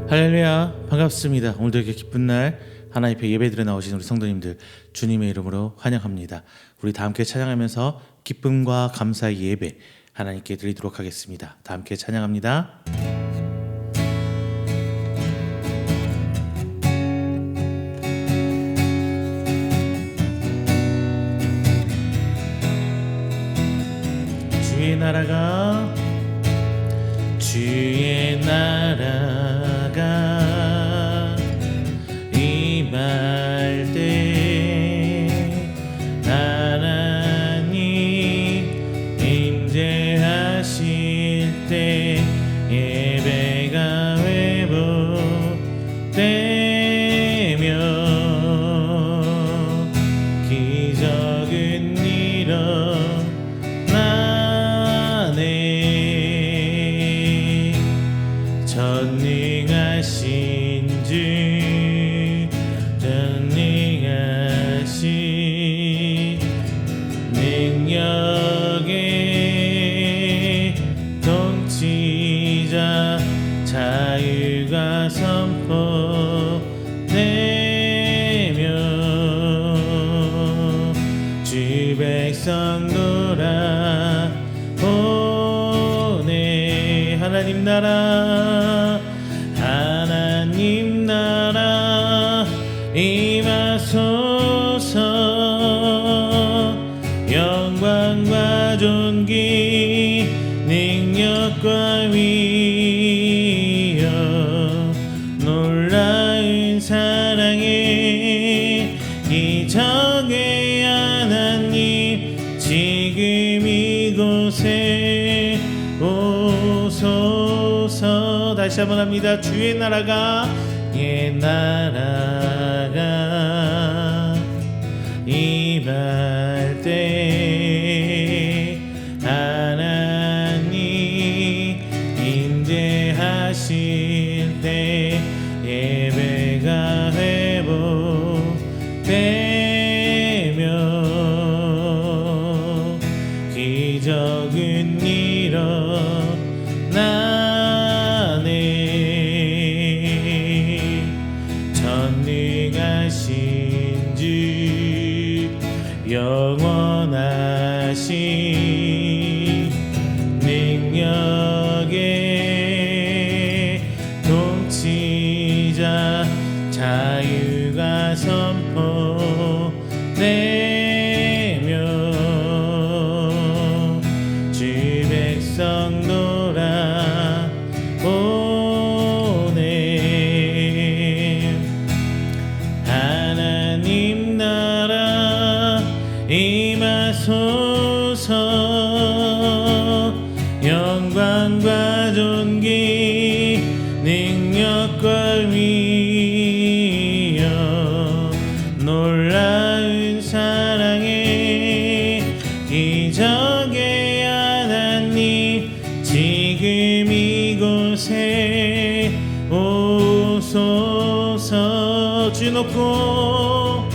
할렐루야, 반갑습니다. 오늘도 이렇게 기쁜 날 하나님 앞에 예배드려 나오신 우리 성도님들 주님의 이름으로 환영합니다. 우리 다 함께 찬양하면서 기쁨과 감사의 예배 하나님께 드리도록 하겠습니다. 다 함께 찬양합니다. 주의 나라가 임할 때 하나님 임재하실 때 예배가 회복되며 기적은 전능하신 능력의 통치자 자유가 선포되며 주 백성 돌아오네. 하나님 나라 임하소서. 영광과 존귀 능력과 위엄 놀라운 사랑의 기적의 하나님 지금 이곳에 오소서. 다시 한번 합니다. 주의 나라가 임할 때 하나님 임재하실 때 예배가 회복되며 기적은 일어나네. 전능하신 주 영원하신 능력의 통치자 자유가 선포되며 주 백성 돌아오네. 하나님 나라 임하소서. 영광과 존귀 능력과 위엄 놀라운 사랑의 기적의 하나님 지금 이곳에 오소서. 주 높고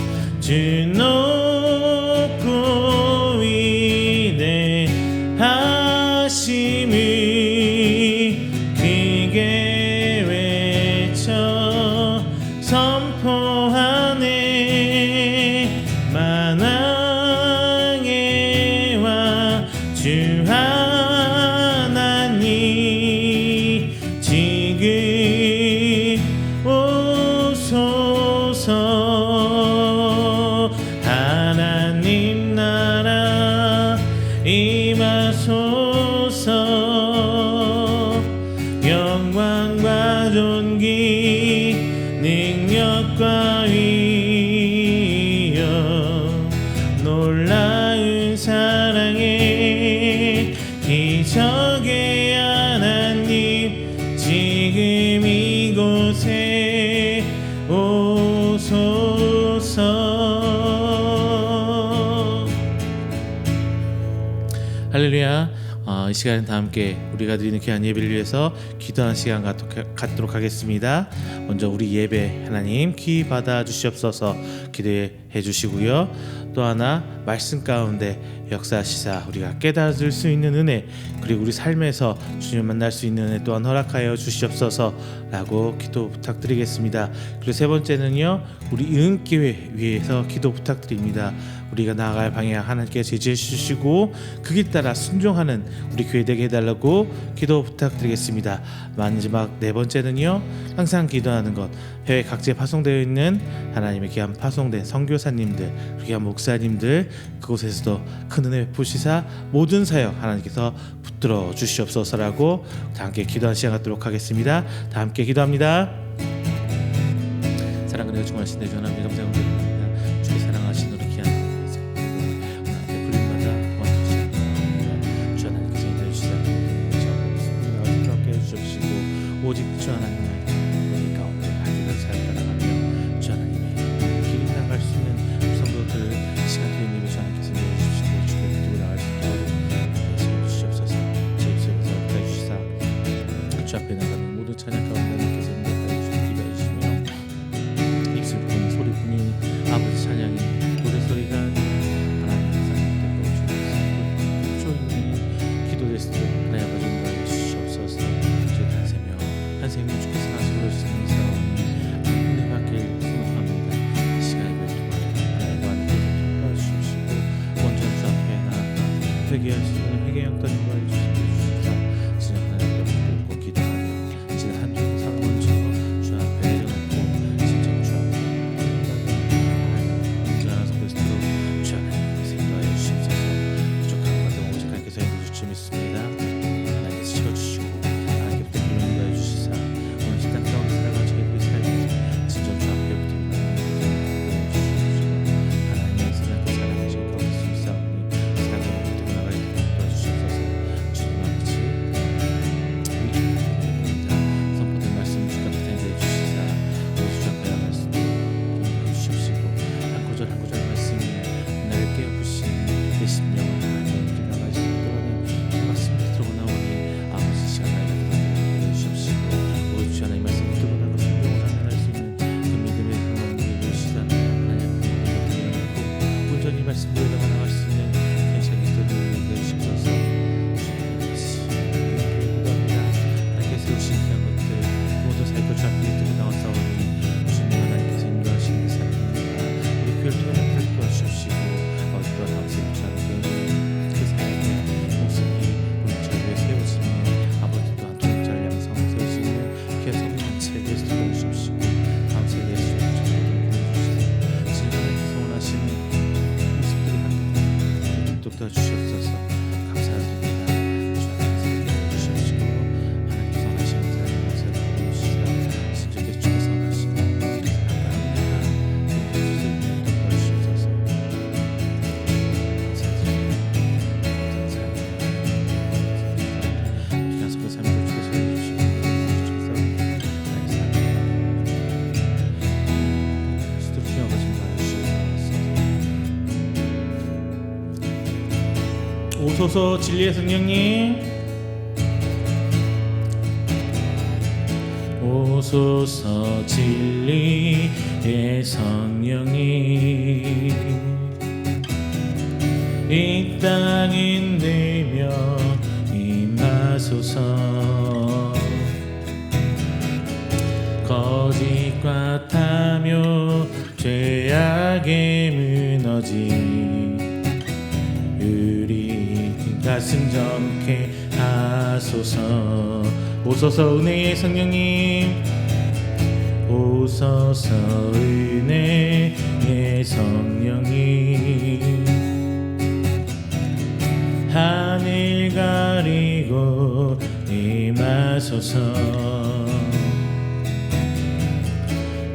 위대하심을 크게 외쳐 선포하네. 만왕의 왕 주 하나님 지금 오소서. 하나님 나라 임하소서. 영광과 존귀 능력과 위엄 놀라운 사랑의 기적의 하나님 지금 이곳에 오소서. 할렐루야. 이 시간은 다 함께 우리가 드리는 귀한 예배를 위해서 기도하는 시간 갖도록 하겠습니다. 먼저 우리 예배 하나님 귀 받아 주시옵소서. 기대해 주시고요. 또 하나 말씀 가운데 역사하시사 우리가 깨달을 수 있는 은혜, 그리고 우리 삶에서 주님 만날 수 있는 은혜 또한 허락하여 주시옵소서라고 기도 부탁드리겠습니다. 그리고 세 번째는요, 우리 은기회 위해서 기도 부탁드립니다. 우리가 나아갈 방향 하나님께 제지해 주시고 그 길 따라 순종하는 우리 교회 되게 해달라고 기도 부탁드리겠습니다. 마지막 네 번째는요, 항상 기도하는 것, 해외 각지에 파송되어 있는 하나님의 귀한 파송된 선교사님들, 귀한 목사님들, 그곳에서도 큰 은혜 베푸시사 모든 사역 하나님께서 붙들어 주시옵소서라고 다 함께 기도하는 시간 갖도록 하겠습니다. 다 함께 기도합니다. 사랑하는 중하신 내 주 하나님 감사합니다. 주의 사랑하신 우리 귀한 하나님께 불림받아 원하시옵소서. 주 하나님께서 인도해 주시사 함께 해주시옵시고 오직 주 하나님의 은혜 가운데 하늘을 살아가며 주 하나님의 길이 나갈 수 있는 성도들 시간 되는 주 하나님께서 인도해 주시고 주께 붙들고 나갈 수 있도록 세워주시옵소서. 제 입술에서 해 주시사 주 앞에 나가는 모든 찬양 가운데 하나님께서 인도해 주시며 입술 부니 소리 부니 아버지 찬양이 노래소리가 하나님 항상 되고 주님의 기도됐을 때 하나님 아버지 인도해 주시옵소서. 저희 탄생명 한생명 주께서 하시고 계시는 사람이 은혜 받길 소망합니다. 이 시간에 별 동안에 하나님과 함께 도와주시옵시고 원전 주 앞에 나아가 회개하시는 회개 영단 인도해 주시옵소서. 진정 하나님께 붙들고 기도하며 지난 한 주의 상황 먼저 주 앞에 내려놓고 진정 주 앞에 온전한 성도스로 주 하나님께서 인도하여 주시옵소서. 부족한 것들 오직 하나님께서 인도해 주실 줄 믿습니다. 하나님께서 채워주시고 하나님께 붙들고 인도해 주시사 오늘 식당 가운데 살아가는 저희들의 삶에 진정 주 앞에 붙들고 하나님의 선한 그 사랑을 저희 가운데 있사오니 사랑으로 붙들고 나갈 수 있도록 도와주시옵소서. 주님 아버지 선포된 말씀 주가 붙들어 주시사 우리 주 앞에 나갈 수 있도록 인도해 주시옵시고 한 구절 한 구절 말씀이 나를 깨우치신 내 심령을 하나님께 나갈 수 있도록 하는 그 말씀이 들어가 나오니 아버지 시간 나이가 들어가 주시옵시고 우리 주 하나님 말씀 붙들고 나가 순종을 하며 할 수 있는 그 믿음의 행동을 이루시다 하나님 앞에 드려놓고 온전히 말씀대로다가 나갈 수 있는 괜찮은 기도를 인도해 주시옵소서. 기도합니다. 하나님께 세우신 귀한 것들 모두 살고 주 앞에 들고 나왔사오니 주님 하나님께서 인도하시는 사람입니다. 우리 교회를 통해 나타날 도와주시옵시고 어디가 다음 세계 주 앞에 그 사역의 모습이 우리 저희에 세우시며 아버지 또한 도움자를 양성 세우시는 귀한 성령체 예수 도와주시옵시고 다음 세대에 주님 주시옵소서. 주님 하나님께서 원하시는 모습들이 하나님 돕다 주시옵소서. 감사드립니다. 주 하나님께서 도와주시옵시고 하나님께서 원하시는 삶의 모습을 보여주시라 진정께 주께서 원하시는 사랑합니다. 돕다 주시옵소서. 오소서 진리의 성령님, 오소서 진리의 성령님, 이 땅에 내며 임하소서. 거짓과 타며 죄악에 무너진 우리 가슴 정케 하소서. 오소서 은혜의 성령님, 오소서 은혜의 성령님, 하늘 가리고 임하소서.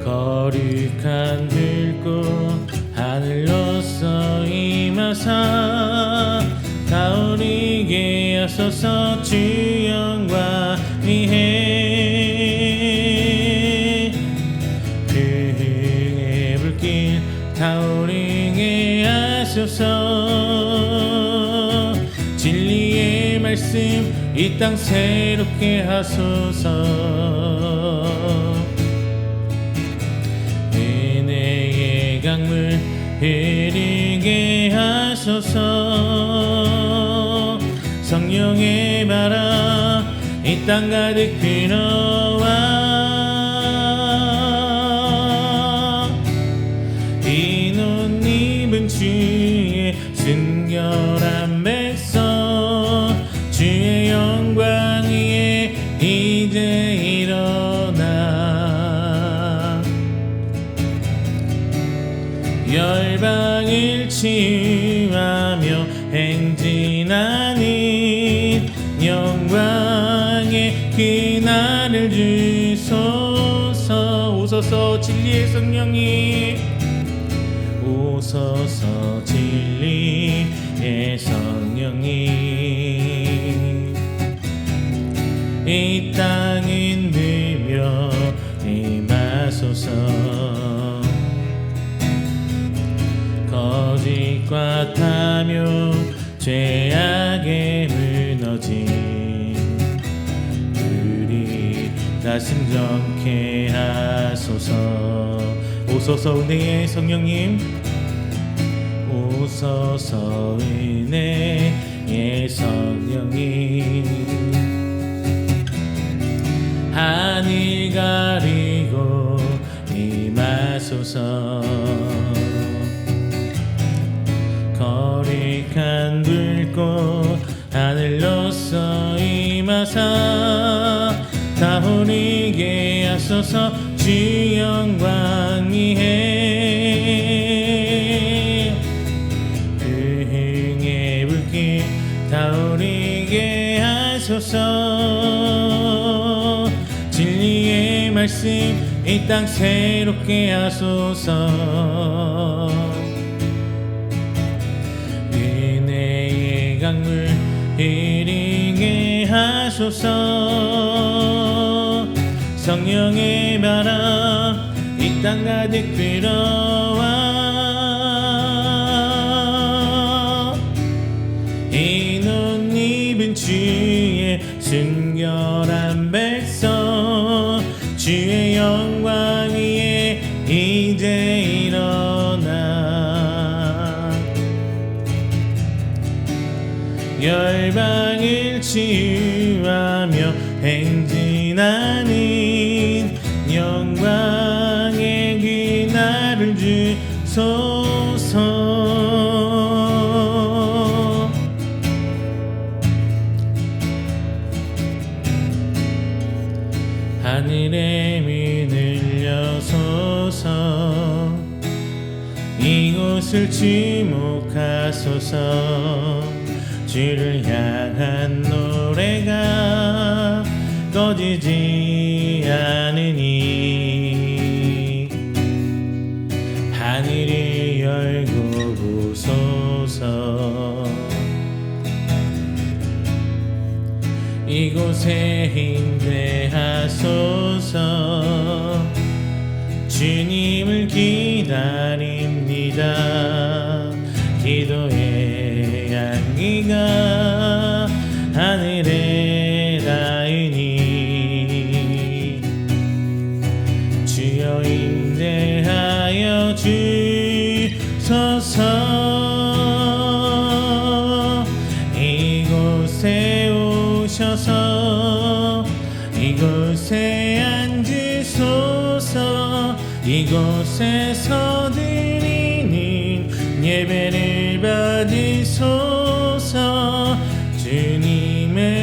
거룩한 불꽃 하늘로서 임하사 타오르게 하소서. 주 영광 위에 그의 불길 타오르게 하소서. 진리의 말씀 이 땅 새롭게 하소서. 은혜의 강물 흐르게 하소서. 성령의 바람 이 땅 가득 불어와 흰 옷 입은 주의 순결한 백성 주의 영광 위에 이제 일어나 열방을 치유하며 행진하는 영광의 그날을 주소서. 오소서 진리의 성령이 오소서 진리의 성령이 이 땅 흔들며 임하소서. 거짓과 탐욕 죄악에 무너진 우리 가슴 정케 하소서. 오소서 은혜의 성령님 오소서 은혜의 성령님 하늘 가리고 임하소서. 거룩한 불꽃 하늘로서 임하사 타오르게 하소서. 주 영광 위에 흥의 불길 타오르게 하소서. 진리의 말씀 이 땅 새롭게 하소서. 은혜의 강물 흐르게 하소서. 성령의 바람 이 땅 가득 불어와 흰 옷 입은 주의 순결한 백성 주의 영광 위에 이제 일어나 열방을 치유하며 행진하는 영광의 그날을 주소서. 하늘의 문을 여소서. 이곳을 주목하소서. 주를 향한 노래가 꺼지지 않으니 하늘을 열고 보소서. 이곳에 임재하소서. 주님을 기다립니다. 기도의 향기가 하늘에 닿으니 주여 임재하여 주소서. 이곳에 오셔서 이곳에 앉으소서. 이곳에서 드리는 예배를 받으소서. 주님의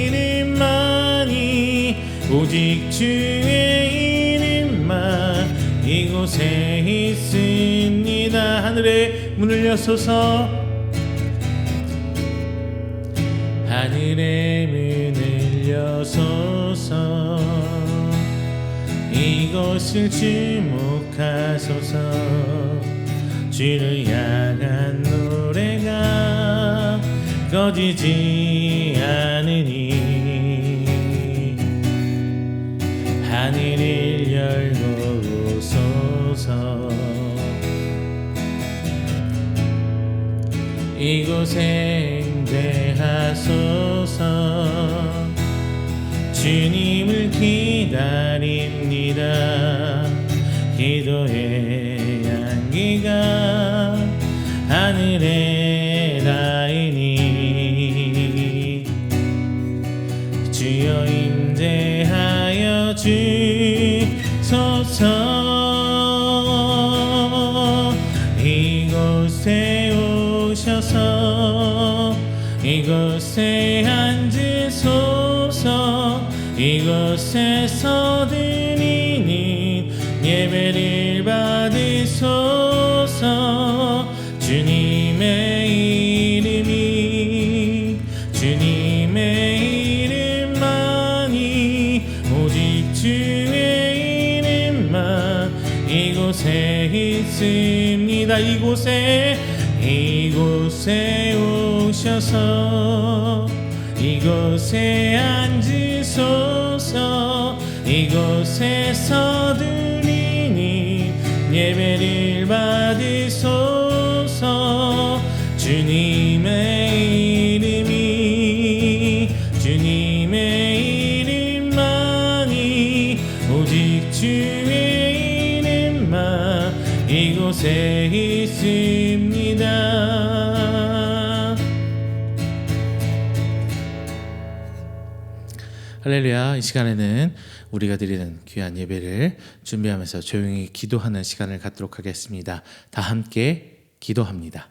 이름만이 오직 주의 이름만 이곳에 있습니다. 하늘의 문을 여소서. 하늘의 문을 여소서. 이곳을 주목하소서. 주를 향한 노래가 꺼지지 않으니 하늘을 열고 오소서. 이곳에 임재하소서. 주님을 기다립니다. 기도의 향기가 하늘에 닿으니 주여 임재하여 주소서. 이곳에 오셔서 이곳에 앉으소서. 이곳에서 드리는 예배를 받으소서. 주님의 이름만이 오직 주의 이름만 이곳에 있습니다. 이곳에 오셔서 이곳에 앉으소서. 이곳에서 드리는 예배를 받으소서. 주님의 이름만이 오직 주의 이름만 이곳에 있습니다. 할렐루야. 이 시간에는 우리가 드리는 귀한 예배를 준비하면서 조용히 기도하는 시간을 갖도록 하겠습니다. 다 함께 기도합니다.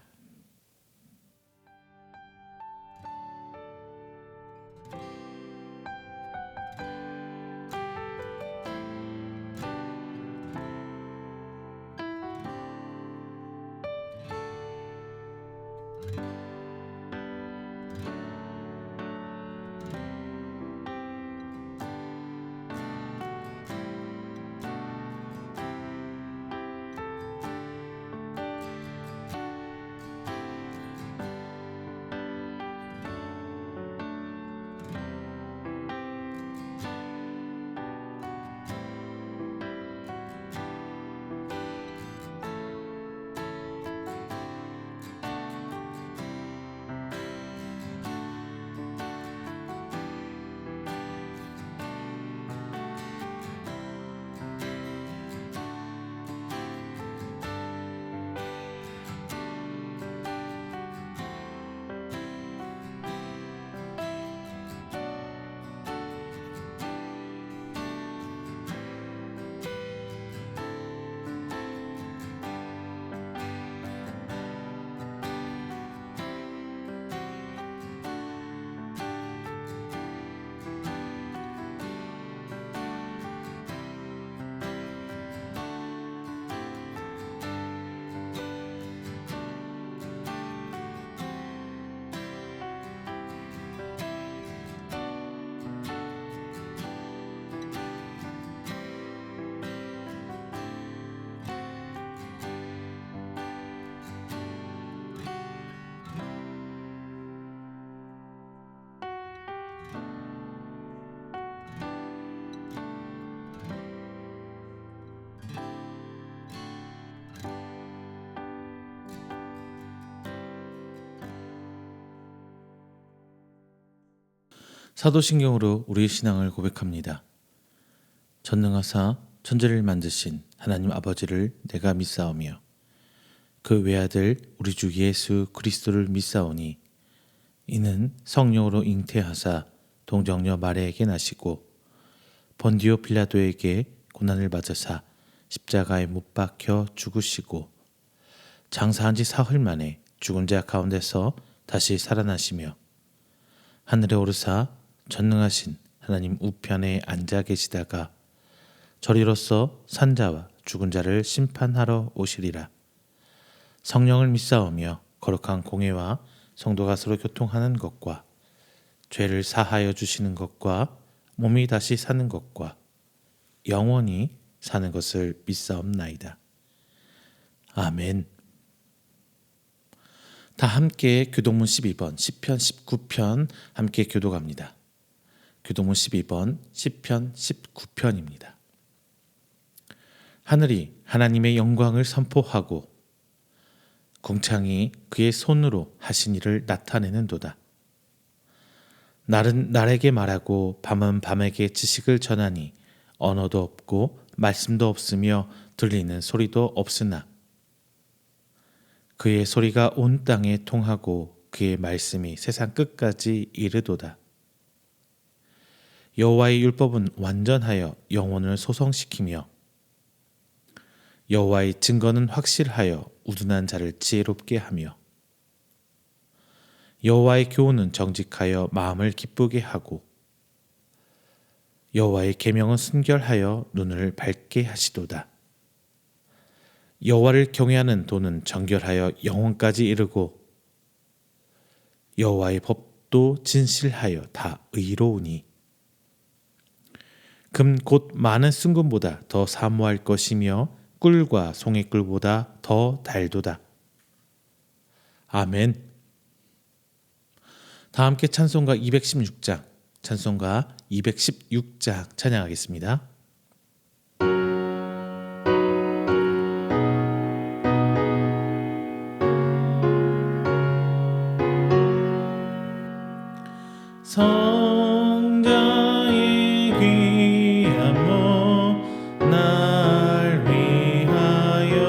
사도신경으로 우리의 신앙을 고백합니다. 전능하사 천지를 만드신 하나님 아버지를 내가 믿사오며 그 외아들 우리 주 예수 그리스도를 믿사오니 이는 성령으로 잉태하사 동정녀 마리아에게 나시고 본디오 빌라도에게 고난을 받으사 십자가에 못 박혀 죽으시고 장사한 지 사흘 만에 죽은 자 가운데서 다시 살아나시며 하늘에 오르사 전능하신 하나님 우편에 앉아 계시다가 저리로서 산자와 죽은 자를 심판하러 오시리라. 성령을 믿사오며 거룩한 공회와 성도가 서로 교통하는 것과 죄를 사하여 주시는 것과 몸이 다시 사는 것과 영원히 사는 것을 믿사옵나이다. 아멘. 다 함께 교동문 12번 시편 19편 함께 교독합니다. 교동문 12번 시편 19편입니다. 하늘이 하나님의 영광을 선포하고 궁창이 그의 손으로 하신 일을 나타내는도다. 날은 날에게 말하고 밤은 밤에게 지식을 전하니 언어도 없고 말씀도 없으며 들리는 소리도 없으나 그의 소리가 온 땅에 통하고 그의 말씀이 세상 끝까지 이르도다. 여호와의 율법은 완전하여 영혼을 소성시키며 여호와의 증거는 확실하여 우둔한 자를 지혜롭게 하며 여호와의 교훈은 정직하여 마음을 기쁘게 하고 여호와의 계명은 순결하여 눈을 밝게 하시도다. 여호와를 경외하는 도는 정결하여 영혼까지 이르고 여호와의 법도 진실하여 다 의로우니 금 곧 많은 순금보다 더 사모할 것이며 꿀과 송이꿀보다 더 달도다. 아멘. 다 함께 찬송가 216장, 찬송가 216장 찬양하겠습니다. 성자의 귀한 몸 날 위하여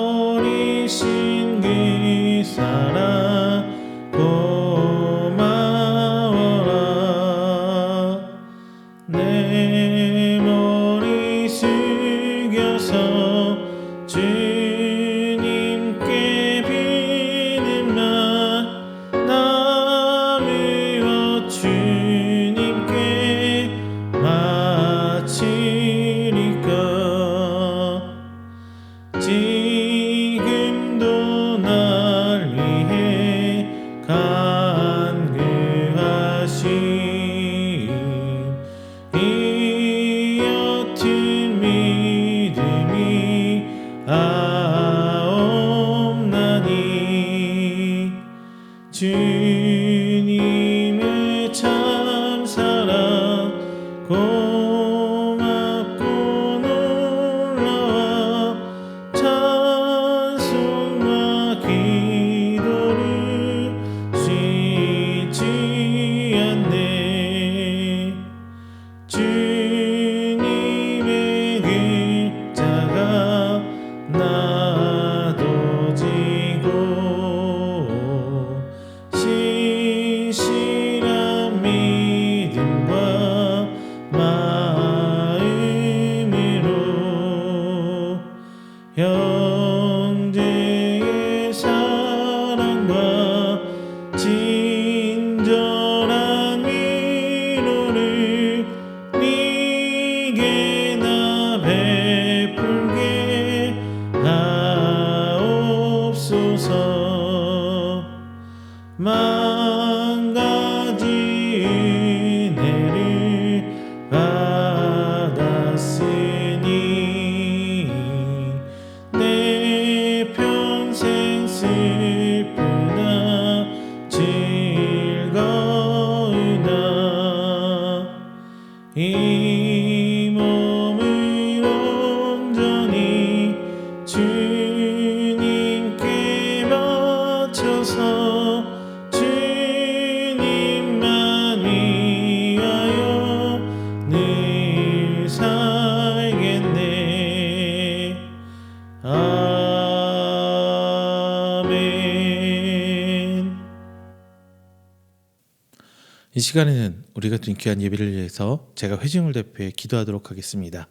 버리신 그 사랑 고마워라. 내 머리 숙여서 주님께 비는 말 나누어 주님께 바치리까. 지금도 날 위해 간구하심 이 옅은 믿음이 없나니 주님의 참사랑 고맙고 놀라워 찬송과 기도를 쉬지 않네. 주님의 글자가 나도 지고 신실한 믿음과 마음으로 형제의 사랑과 친절한 위로를 네게 나 베풀게 하옵소서. 만 가지 은혜를 받았으니 내 평생 슬프나 즐거우나 이 몸을 온전히 주님께 바쳐서 주님만 위하여 늘 살겠네. 아멘. 이 시간에는 우리가 드린 귀한 예배를 위해서 제가 회중을 대표해 기도하도록 하겠습니다.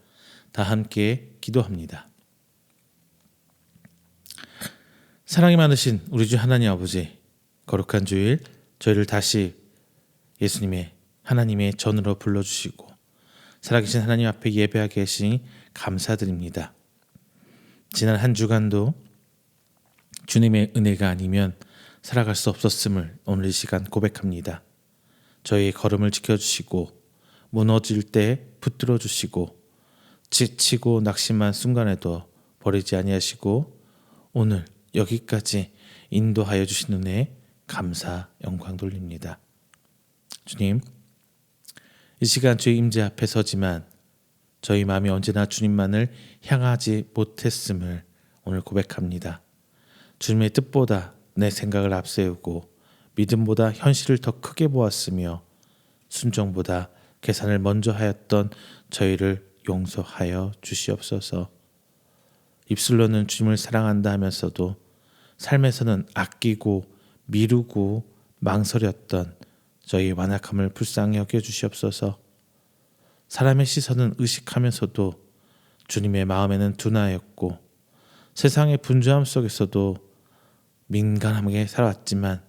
다 함께 기도합니다. 사랑이 많으신 우리 주 하나님 아버지, 거룩한 주일 저희를 다시 예수님의 하나님의 전으로 불러주시고 살아계신 하나님 앞에 예배하게 하시니 감사드립니다. 지난 한 주간도 주님의 은혜가 아니면 살아갈 수 없었음을 오늘 이 시간 고백합니다. 저희의 걸음을 지켜주시고 무너질 때 붙들어 주시고 지치고 낙심한 순간에도 버리지 아니하시고 오늘 여기까지 인도하여 주신 은혜 감사 영광 돌립니다. 주님, 이 시간 주의 임재 앞에 서지만 저희 마음이 언제나 주님만을 향하지 못했음을 오늘 고백합니다. 주님의 뜻보다 내 생각을 앞세우고 믿음보다 현실을 더 크게 보았으며 순종보다 계산을 먼저 하였던 저희를 용서하여 주시옵소서. 입술로는 주님을 사랑한다 하면서도 삶에서는 아끼고 미루고 망설였던 저희 완악함을 불쌍히 여겨 주시옵소서. 사람의 시선은 의식하면서도 주님의 마음에는 둔하였고 세상의 분주함 속에서도 민감하게 살아왔지만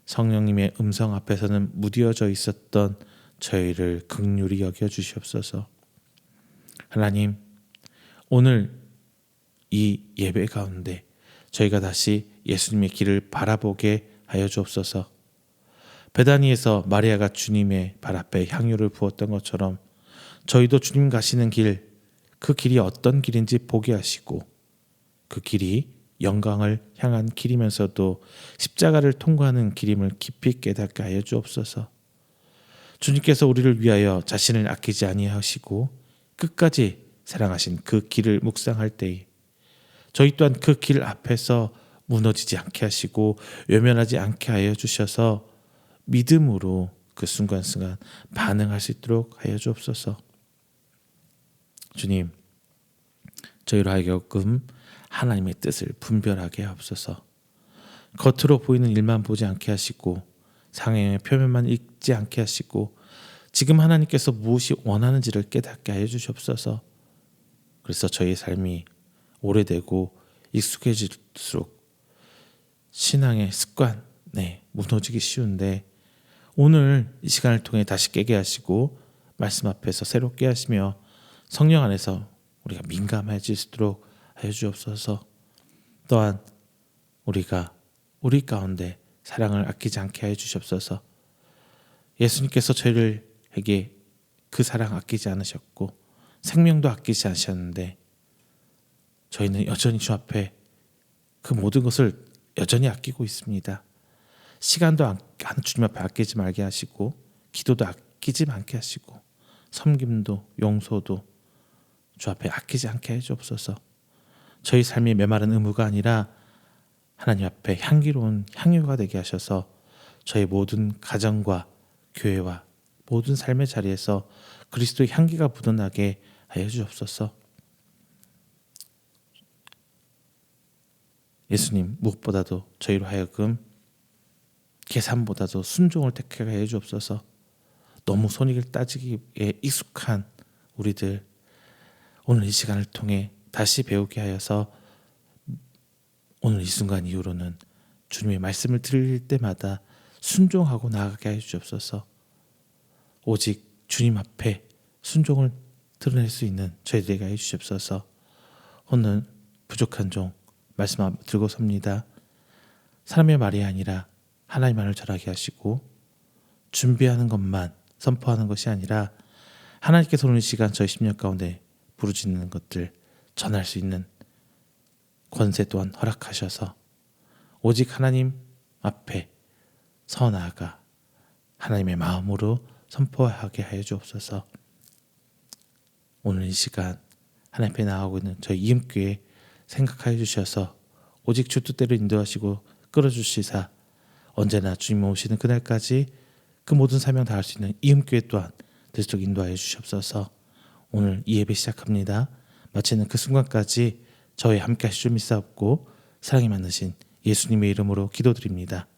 성령님의 음성 앞에서는 무뎌져 있었던 저희를 긍휼히 여겨 주시옵소서. 하나님, 오늘 이 예배 가운데 저희가 다시 예수님의 길을 바라보게 하여 주옵소서. 베다니에서 마리아가 주님의 발 앞에 향유를 부었던 것처럼 저희도 주님 가시는 길, 그 길이 어떤 길인지 보게 하시고 그 길이 영광을 향한 길이면서도 십자가를 통과하는 길임을 깊이 깨닫게 하여 주옵소서. 주님께서 우리를 위하여 자신을 아끼지 아니하시고 끝까지 사랑하신 그 길을 묵상할 때에 저희 또한 그 길 앞에서 무너지지 않게 하시고 외면하지 않게 하여 주셔서 믿음으로 그 순간순간 반응할 수 있도록 하여 주옵소서. 주님, 저희로 하여금 하나님의 뜻을 분별하게 하옵소서. 겉으로 보이는 일만 보지 않게 하시고 상행의 표면만 읽지 않게 하시고 지금 하나님께서 무엇이 원하는지를 깨닫게 하여 주시옵소서. 그래서 저희의 삶이 오래되고 익숙해질수록 신앙의 습관에 무너지기 쉬운데 오늘 이 시간을 통해 다시 깨게 하시고 말씀 앞에서 새롭게 하시며 성령 안에서 우리가 민감해질 수 있도록 하여 주옵소서. 또한 우리가 우리 가운데 사랑을 아끼지 않게 하여 주시옵소서. 예수님께서 저희에게 그 사랑 아끼지 않으셨고 생명도 아끼지 않으셨는데 저희는 여전히 주 앞에 그 모든 것을 여전히 아끼고 있습니다. 시간도 주님 앞에 아끼지 말게 하시고 기도도 아끼지 않게 하시고 섬김도 용서도 주 앞에 아끼지 않게 해주옵소서. 저희 삶이 메마른 의무가 아니라 하나님 앞에 향기로운 향유가 되게 하셔서 저희 모든 가정과 교회와 모든 삶의 자리에서 그리스도의 향기가 묻어나게 하여 주옵소서. 예수님, 무엇보다도 저희로 하여금 계산보다도 순종을 택하게 해 주옵소서. 너무 손익을 따지기에 익숙한 우리들 오늘 이 시간을 통해 다시 배우게 하여서 오늘 이 순간 이후로는 주님의 말씀을 들을 때마다 순종하고 나아가게 해 주옵소서. 오직 주님 앞에 순종을 드러낼 수 있는 저희들에게 해 주옵소서. 오늘 부족한 종 말씀 들고 섭니다. 사람의 말이 아니라 하나님의 말을 전하게 하시고 준비하는 것만 선포하는 것이 아니라 하나님께서 오늘 시간 저희 심령 가운데 부르짖는 것들 전할 수 있는 권세 또한 허락하셔서 오직 하나님 앞에 서 나아가 하나님의 마음으로 선포하게 하여 주옵소서. 오늘 이 시간 하나님 앞에 나아가고 있는 저희 이음교회 생각하여 주셔서 오직 주 뜻대로 인도하시고 끌어주시사 언제나 주님 오시는 그날까지 그 모든 사명 다할 수 있는 이음교회 또한 계속 인도하여 주시옵소서. 오늘 이 예배 시작합니다. 마치는 그 순간까지 저희 함께 하실 줄 믿사옵고 사랑이 많으신 예수님의 이름으로 기도드립니다.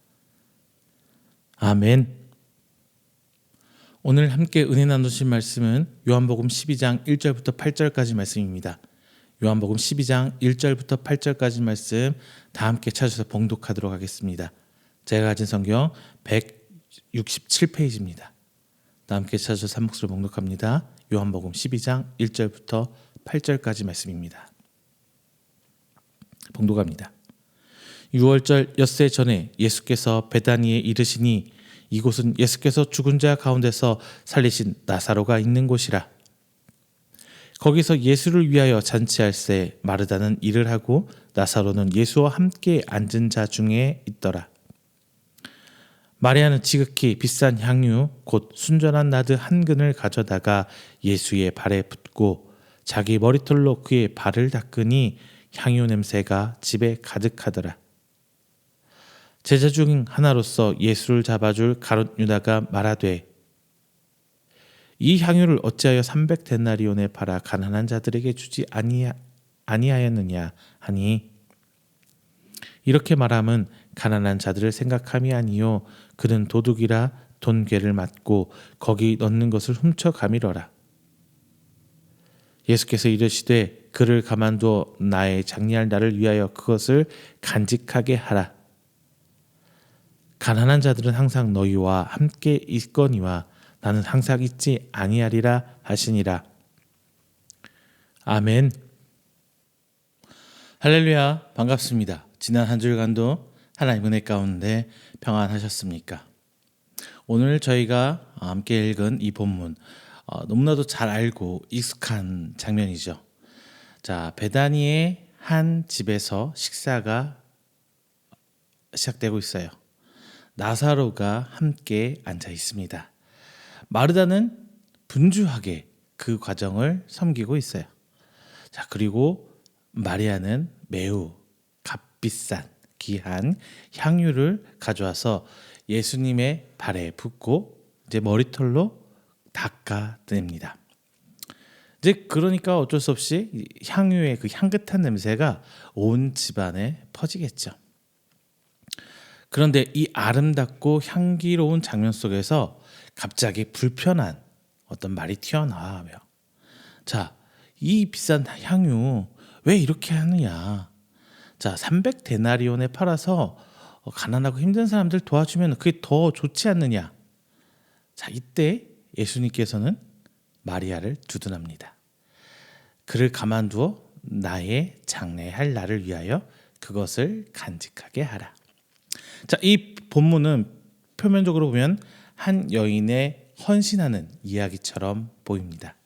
아멘. 오늘 함께 은혜 나누신 말씀은 요한복음 12장 1절부터 8절까지 말씀입니다. 요한복음 12장 1절부터 8절까지 말씀 다 함께 찾아서 봉독하도록 하겠습니다. 제가 가진 성경 167페이지입니다. 다 함께 찾아서 한 목소리로 봉독합니다. 요한복음 12장 1절부터 8절까지 말씀입니다. 봉독합니다. 6월절 엿새 전에 예수께서 베다니에 이르시니 이곳은 예수께서 죽은 자 가운데서 살리신 나사로가 있는 곳이라. 거기서 예수를 위하여 잔치할새 마르다는 일을 하고 나사로는 예수와 함께 앉은 자 중에 있더라. 마리아는 지극히 비싼 향유 곧 순전한 나드 한 근을 가져다가 예수의 발에 붓고 자기 머리털로 그의 발을 닦으니 향유 냄새가 집에 가득하더라. 제자 중 하나로서 예수를 잡아줄 가룟 유다가 말하되 이 향유를 어찌하여 300데나리온에 팔아 가난한 자들에게 주지 아니하였느냐 하니 이렇게 말함은 가난한 자들을 생각함이 아니요 그는 도둑이라 돈괴를 맞고 거기 넣는 것을 훔쳐가미러라. 예수께서 이르시되 그를 가만두어 나의 장리할 날을 위하여 그것을 간직하게 하라. 가난한 자들은 항상 너희와 함께 있거니와 나는 항상 있지 아니하리라 하시니라. 아멘. 할렐루야, 반갑습니다. 지난 한 주간도 하나님 은혜 가운데 평안하셨습니까? 오늘 저희가 함께 읽은 이 본문 너무나도 잘 알고 익숙한 장면이죠. 자, 베다니의 한 집에서 식사가 시작되고 있어요. 나사로가 함께 앉아 있습니다. 마르다는 분주하게 그 과정을 섬기고 있어요. 자, 그리고 마리아는 매우 값비싼 귀한 향유를 가져와서 예수님의 발에 붓고 이제 머리털로 닦아냅니다. 이제 그러니까 어쩔 수 없이 향유의 그 향긋한 냄새가 온 집안에 퍼지겠죠. 그런데 이 아름답고 향기로운 장면 속에서 갑자기 불편한 어떤 말이 튀어나와요. 자, 이 비싼 향유 왜 이렇게 하느냐? 자, 300데나리온에 팔아서 가난하고 힘든 사람들 도와주면 그게 더 좋지 않느냐? 자, 이때 예수님께서는 마리아를 두둔합니다. 그를 가만두어 나의 장례할 날을 위하여 그것을 간직하게 하라. 자, 이 본문은 표면적으로 보면 한 여인의 헌신하는 이야기처럼 보입니다.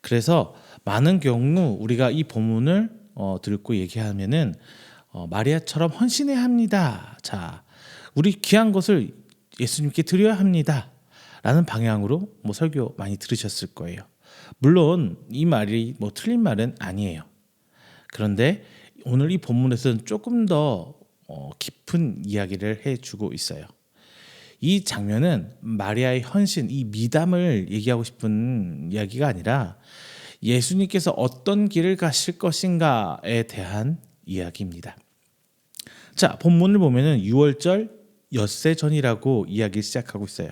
그래서 많은 경우 우리가 이 본문을 듣고 얘기하면은 마리아처럼 헌신해야 합니다. 자, 우리 귀한 것을 예수님께 드려야 합니다. 라는 방향으로 설교 많이 들으셨을 거예요. 물론 이 말이 틀린 말은 아니에요. 그런데 오늘 이 본문에서는 조금 더 깊은 이야기를 해주고 있어요. 이 장면은 마리아의 헌신, 이 미담을 얘기하고 싶은 이야기가 아니라 예수님께서 어떤 길을 가실 것인가에 대한 이야기입니다. 자, 본문을 보면은 6월절 엿새 전이라고 이야기를 시작하고 있어요.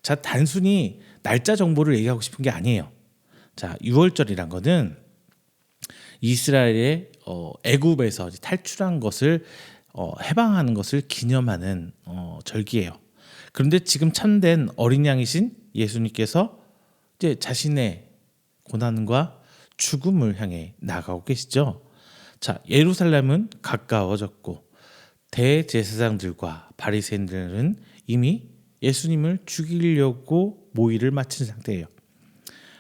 자, 단순히 날짜 정보를 얘기하고 싶은 게 아니에요. 자, 6월절이란 거는 이스라엘의 애굽에서 탈출한 것을 해방하는 것을 기념하는 절기예요. 그런데 지금 참된 어린 양이신 예수님께서 이제 자신의 고난과 죽음을 향해 나가고 계시죠. 자, 예루살렘은 가까워졌고 대제사장들과 바리새인들은 이미 예수님을 죽이려고 모의를 마친 상태예요.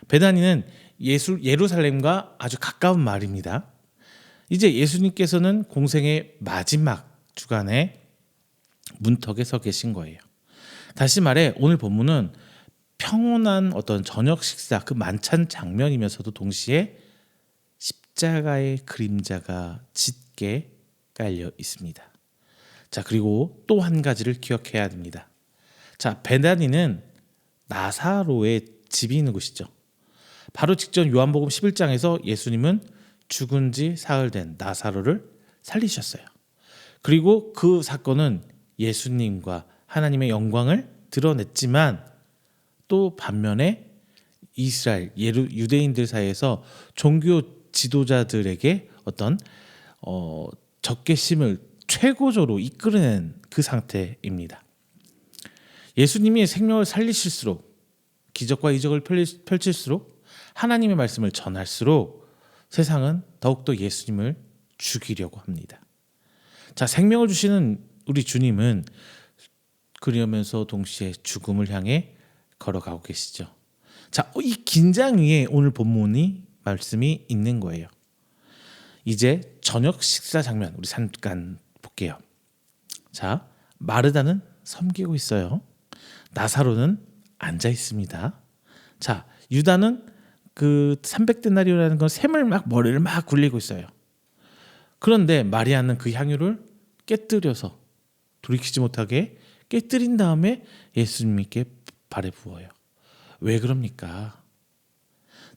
베다니는 예루살렘과 아주 가까운 마을입니다. 이제 예수님께서는 공생의 마지막 주간에 문턱에 서 계신 거예요. 다시 말해 오늘 본문은 평온한 어떤 저녁 식사, 그 만찬 장면이면서도 동시에 십자가의 그림자가 짙게 깔려 있습니다. 자, 그리고 또 한 가지를 기억해야 됩니다. 자, 베다니는 나사로의 집이 있는 곳이죠. 바로 직전 요한복음 11장에서 예수님은 죽은 지 사흘 된 나사로를 살리셨어요. 그리고 그 사건은 예수님과 하나님의 영광을 드러냈지만 또 반면에 이스라엘 유대인들 사이에서 종교 지도자들에게 어떤 적개심을 최고조로 이끌어낸 그 상태입니다. 예수님이 생명을 살리실수록 기적과 이적을 펼칠수록 하나님의 말씀을 전할수록 세상은 더욱더 예수님을 죽이려고 합니다. 자, 생명을 주시는 우리 주님은 그러면서 동시에 죽음을 향해 걸어가고 계시죠. 자, 이 긴장 위에 오늘 본문이 말씀이 있는 거예요. 이제 저녁 식사 장면 우리 잠깐 볼게요. 자, 마르다는 섬기고 있어요. 나사로는 앉아 있습니다. 자, 유다는 그 300데나리온이라는 건 샘을 머리를 굴리고 있어요. 그런데 마리아는 그 향유를 깨뜨려서 돌이키지 못하게 깨뜨린 다음에 예수님께 발에 부어요. 왜 그럽니까?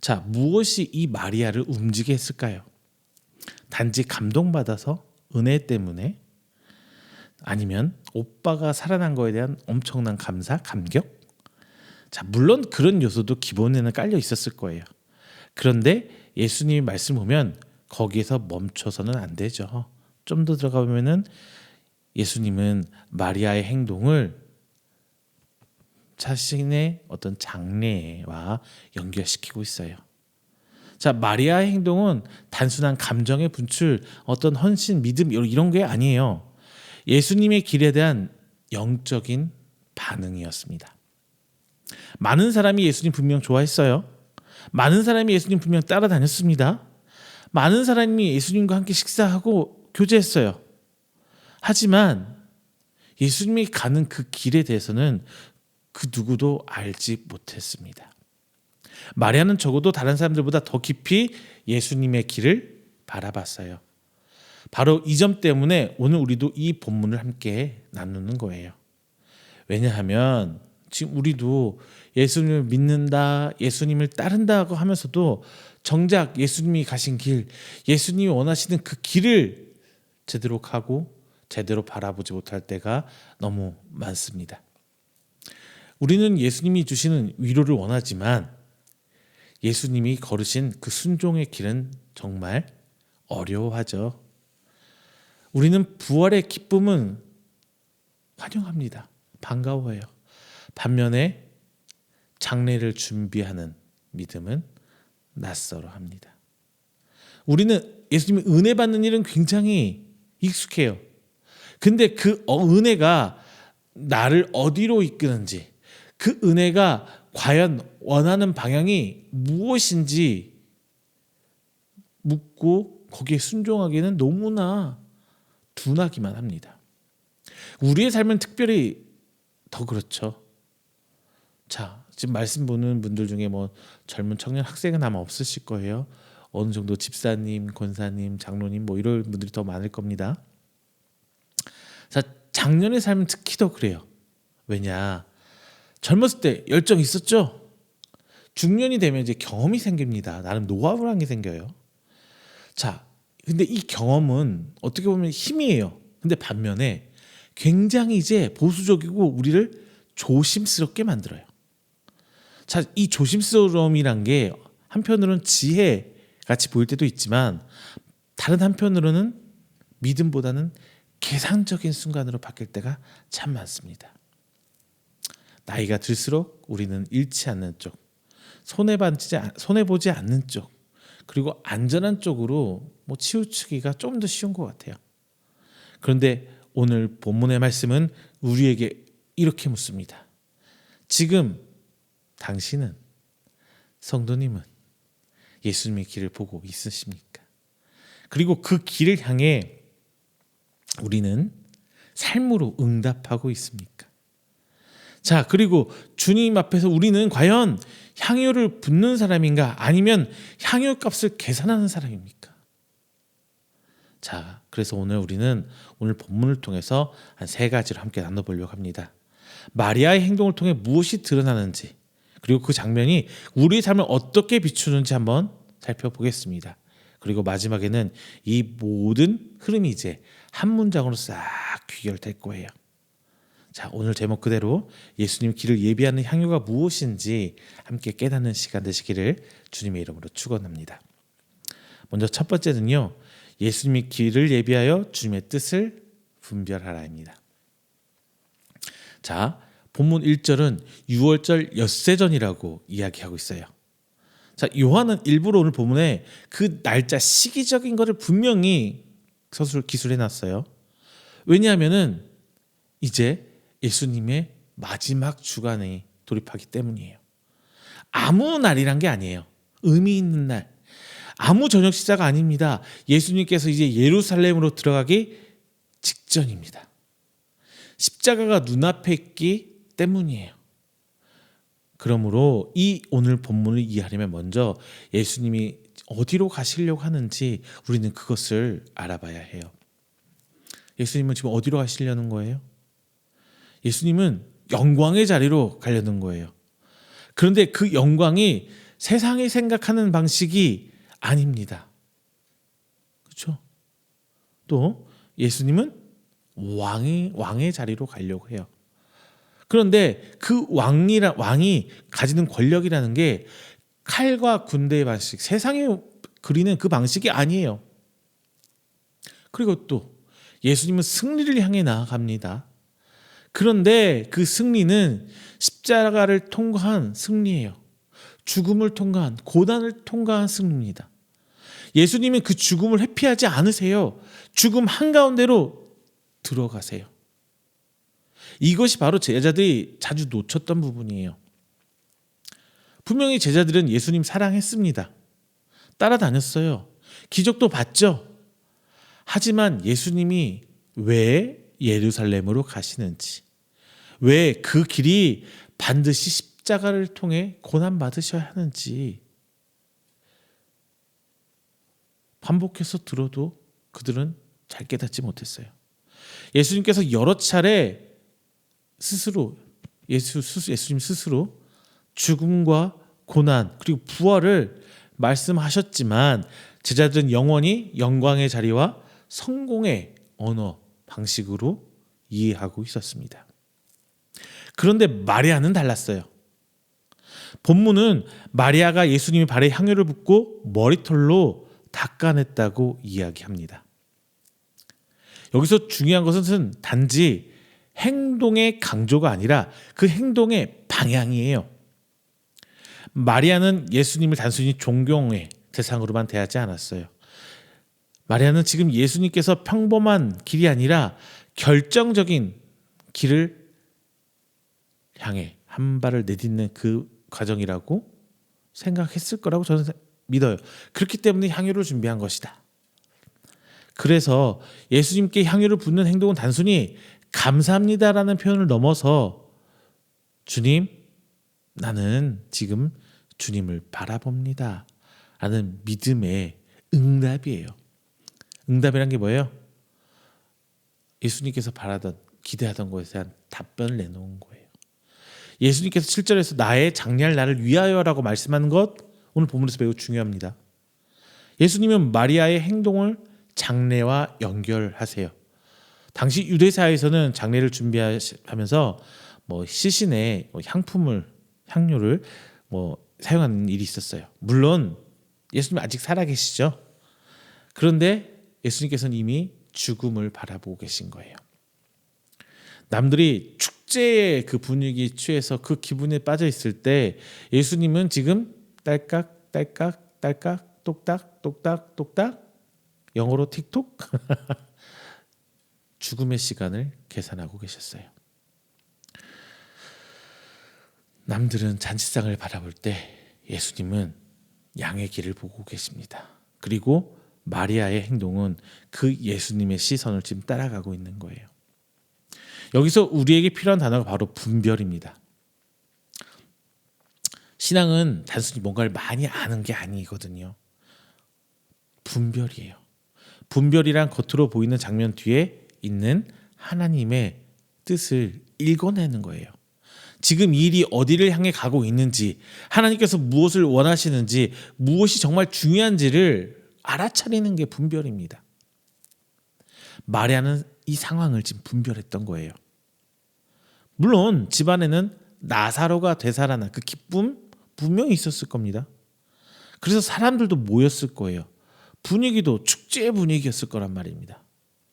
자, 무엇이 이 마리아를 움직이게 했을까요? 단지 감동받아서 은혜 때문에? 아니면 오빠가 살아난 거에 대한 엄청난 감사, 감격? 자, 물론 그런 요소도 기본에는 깔려 있었을 거예요. 그런데 예수님이 말씀 보면 거기에서 멈춰서는 안 되죠. 좀 더 들어가 보면은 예수님은 마리아의 행동을 자신의 어떤 장래와 연결시키고 있어요. 자, 마리아의 행동은 단순한 감정의 분출, 어떤 헌신, 믿음 이런 게 아니에요. 예수님의 길에 대한 영적인 반응이었습니다. 많은 사람이 예수님 분명 좋아했어요. 많은 사람이 예수님 분명 따라다녔습니다. 많은 사람이 예수님과 함께 식사하고 교제했어요. 하지만 예수님이 가는 그 길에 대해서는 그 누구도 알지 못했습니다. 마리아는 적어도 다른 사람들보다 더 깊이 예수님의 길을 바라봤어요. 바로 이 점 때문에 오늘 우리도 이 본문을 함께 나누는 거예요. 왜냐하면 지금 우리도 예수님을 믿는다, 예수님을 따른다고 하면서도 정작 예수님이 가신 길, 예수님이 원하시는 그 길을 제대로 가고 제대로 바라보지 못할 때가 너무 많습니다. 우리는 예수님이 주시는 위로를 원하지만 예수님이 걸으신 그 순종의 길은 정말 어려워하죠. 우리는 부활의 기쁨은 환영합니다. 반가워해요. 반면에 장래를 준비하는 믿음은 낯설어합니다. 우리는 예수님이 은혜 받는 일은 굉장히 익숙해요. 근데 그 은혜가 나를 어디로 이끄는지, 그 은혜가 과연 원하는 방향이 무엇인지 묻고 거기에 순종하기는 너무나 둔하기만 합니다. 우리의 삶은 특별히 더 그렇죠. 자, 지금 말씀 보는 분들 중에 뭐 젊은 청년 학생은 아마 없으실 거예요. 어느 정도 집사님, 권사님, 장로님 뭐 이런 분들이 더 많을 겁니다. 자, 작년의 삶은 특히 더 그래요. 왜냐? 젊었을 때 열정 있었죠. 중년이 되면 이제 경험이 생깁니다. 나름 노하우라는 게 생겨요. 자, 근데 이 경험은 어떻게 보면 힘이에요. 근데 반면에 굉장히 이제 보수적이고 우리를 조심스럽게 만들어요. 자, 이 조심스러움이란 게 한편으로는 지혜 같이 보일 때도 있지만 다른 한편으로는 믿음보다는 계산적인 순간으로 바뀔 때가 참 많습니다. 나이가 들수록 우리는 잃지 않는 쪽, 손해보지 않는 쪽, 그리고 안전한 쪽으로 치우치기가 좀 더 쉬운 것 같아요. 그런데 오늘 본문의 말씀은 우리에게 이렇게 묻습니다. 지금 당신은, 성도님은 예수님의 길을 보고 있으십니까? 그리고 그 길을 향해 우리는 삶으로 응답하고 있습니까? 자, 그리고 주님 앞에서 우리는 과연 향유를 붓는 사람인가, 아니면 향유값을 계산하는 사람입니까? 자, 그래서 우리는 오늘 본문을 통해서 한 3가지를 함께 나눠보려고 합니다. 마리아의 행동을 통해 무엇이 드러나는지, 그리고 그 장면이 우리의 삶을 어떻게 비추는지 한번 살펴보겠습니다. 그리고 마지막에는 이 모든 흐름이 이제 한 문장으로 싹 귀결될 거예요. 자, 오늘 제목 그대로 예수님 길을 예비하는 향유가 무엇인지 함께 깨닫는 시간 되시기를 주님의 이름으로 축원합니다. 먼저 첫 번째는요, 예수님의 길을 예비하여 주님의 뜻을 분별하라입니다. 자, 본문 1절은 유월절 엿새전이라고 이야기하고 있어요. 자, 요한은 일부러 오늘 본문에 그 날짜 시기적인 것을 분명히 기술해 놨어요. 왜냐하면은 이제 예수님의 마지막 주간에 돌입하기 때문이에요. 아무 날이란 게 아니에요. 의미 있는 날, 아무 저녁 식사가 아닙니다. 예수님께서 이제 예루살렘으로 들어가기 직전입니다. 십자가가 눈앞에 있기 때문이에요. 그러므로 이 오늘 본문을 이해하려면 먼저 예수님이 어디로 가시려고 하는지 우리는 그것을 알아봐야 해요. 예수님은 지금 어디로 가시려는 거예요? 예수님은 영광의 자리로 가려는 거예요. 그런데 그 영광이 세상이 생각하는 방식이 아닙니다. 그렇죠? 또 예수님은 왕의 자리로 가려고 해요. 그런데 그 왕이 가지는 권력이라는 게 칼과 군대의 방식, 세상에 그리는 그 방식이 아니에요. 그리고 또 예수님은 승리를 향해 나아갑니다. 그런데 그 승리는 십자가를 통과한 승리예요. 죽음을 통과한, 고난을 통과한 승리입니다. 예수님은 그 죽음을 회피하지 않으세요. 죽음 한가운데로 들어가세요. 이것이 바로 제자들이 자주 놓쳤던 부분이에요. 분명히 제자들은 예수님 사랑했습니다. 따라다녔어요. 기적도 봤죠. 하지만 예수님이 왜 예루살렘으로 가시는지, 왜 그 길이 반드시 십자가를 통해 고난받으셔야 하는지 반복해서 들어도 그들은 잘 깨닫지 못했어요. 예수님께서 여러 차례 예수님 스스로 죽음과 고난 그리고 부활을 말씀하셨지만 제자들은 영원히 영광의 자리와 성공의 언어 방식으로 이해하고 있었습니다. 그런데 마리아는 달랐어요. 본문은 마리아가 예수님의 발에 향유를 붓고 머리털로 닦아냈다고 이야기합니다. 여기서 중요한 것은 단지 행동의 강조가 아니라 그 행동의 방향이에요. 마리아는 예수님을 단순히 존경의 대상으로만 대하지 않았어요. 마리아는 지금 예수님께서 평범한 길이 아니라 결정적인 길을 향해 한 발을 내딛는 그 과정이라고 생각했을 거라고 저는 믿어요. 그렇기 때문에 향유를 준비한 것이다. 그래서 예수님께 향유를 붓는 행동은 단순히 감사합니다라는 표현을 넘어서 주님, 나는 지금 주님을 바라봅니다 라는 믿음의 응답이에요. 응답이란 게 뭐예요? 예수님께서 바라던, 기대하던 것에 대한 답변을 내놓은 거예요. 예수님께서 7절에서 나의 장래할 나를 위하여라고 말씀하는 것 오늘 본문에서 매우 중요합니다. 예수님은 마리아의 행동을 장래와 연결하세요. 당시 유대사에서는 장례를 준비하면서 시신에 향유를 사용하는 일이 있었어요. 물론 예수님 아직 살아계시죠. 그런데 예수님께서는 이미 죽음을 바라보고 계신 거예요. 남들이 축제의 그 분위기에 취해서 그 기분에 빠져 있을 때 예수님은 지금 딸깍 딸깍 딸깍 똑딱 똑딱 똑딱, 영어로 틱톡 죽음의 시간을 계산하고 계셨어요. 남들은 잔치상을 바라볼 때 예수님은 양의 길을 보고 계십니다. 그리고 마리아의 행동은 그 예수님의 시선을 지금 따라가고 있는 거예요. 여기서 우리에게 필요한 단어가 바로 분별입니다. 신앙은 단순히 뭔가를 많이 아는 게 아니거든요. 분별이에요. 분별이란 겉으로 보이는 장면 뒤에 있는 하나님의 뜻을 읽어내는 거예요. 지금 이 일이 어디를 향해 가고 있는지, 하나님께서 무엇을 원하시는지, 무엇이 정말 중요한지를 알아차리는 게 분별입니다. 마리아는 이 상황을 지금 분별했던 거예요. 물론 집안에는 나사로가 되살아난 그 기쁨 분명히 있었을 겁니다. 그래서 사람들도 모였을 거예요. 분위기도 축제의 분위기였을 거란 말입니다.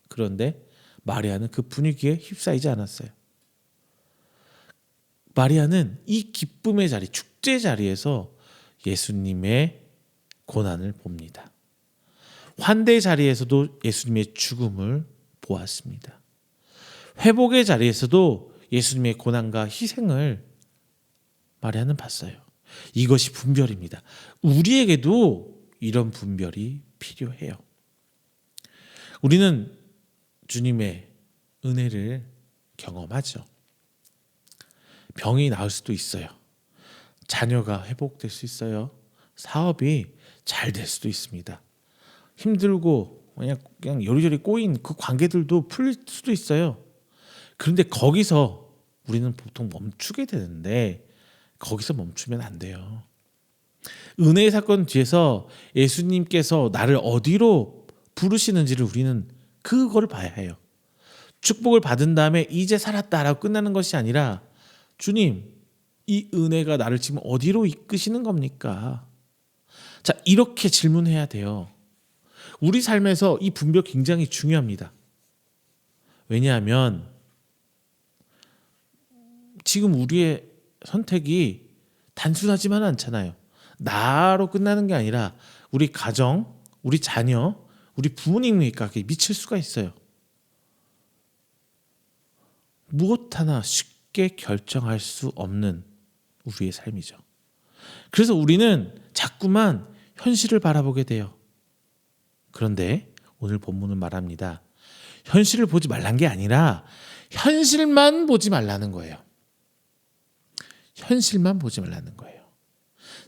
그런데 마리아는 그 분위기에 휩싸이지 않았어요. 마리아는 이 기쁨의 자리, 축제 자리에서 예수님의 고난을 봅니다. 환대 자리에서도 예수님의 죽음을 보았습니다. 회복의 자리에서도 예수님의 고난과 희생을 마리아는 봤어요. 이것이 분별입니다. 우리에게도 이런 분별이 필요해요. 우리는 주님의 은혜를 경험하죠. 병이 나을 수도 있어요. 자녀가 회복될 수 있어요. 사업이 잘 될 수도 있습니다. 힘들고 그냥 요리조리 꼬인 그 관계들도 풀릴 수도 있어요. 그런데 거기서 우리는 보통 멈추게 되는데 거기서 멈추면 안 돼요. 은혜의 사건 뒤에서 예수님께서 나를 어디로 부르시는지를 우리는 그걸 봐야 해요. 축복을 받은 다음에 이제 살았다라고 끝나는 것이 아니라 주님, 이 은혜가 나를 지금 어디로 이끄시는 겁니까? 자, 이렇게 질문해야 돼요. 우리 삶에서 이 분별 굉장히 중요합니다. 왜냐하면 지금 우리의 선택이 단순하지만 않잖아요. 나로 끝나는 게 아니라 우리 가정, 우리 자녀, 우리 부모님에게 미칠 수가 있어요. 무엇 하나 쉽게 결정할 수 없는 우리의 삶이죠. 그래서 우리는 자꾸만 현실을 바라보게 돼요. 그런데 오늘 본문은 말합니다. 현실을 보지 말란 게 아니라 현실만 보지 말라는 거예요. 현실만 보지 말라는 거예요.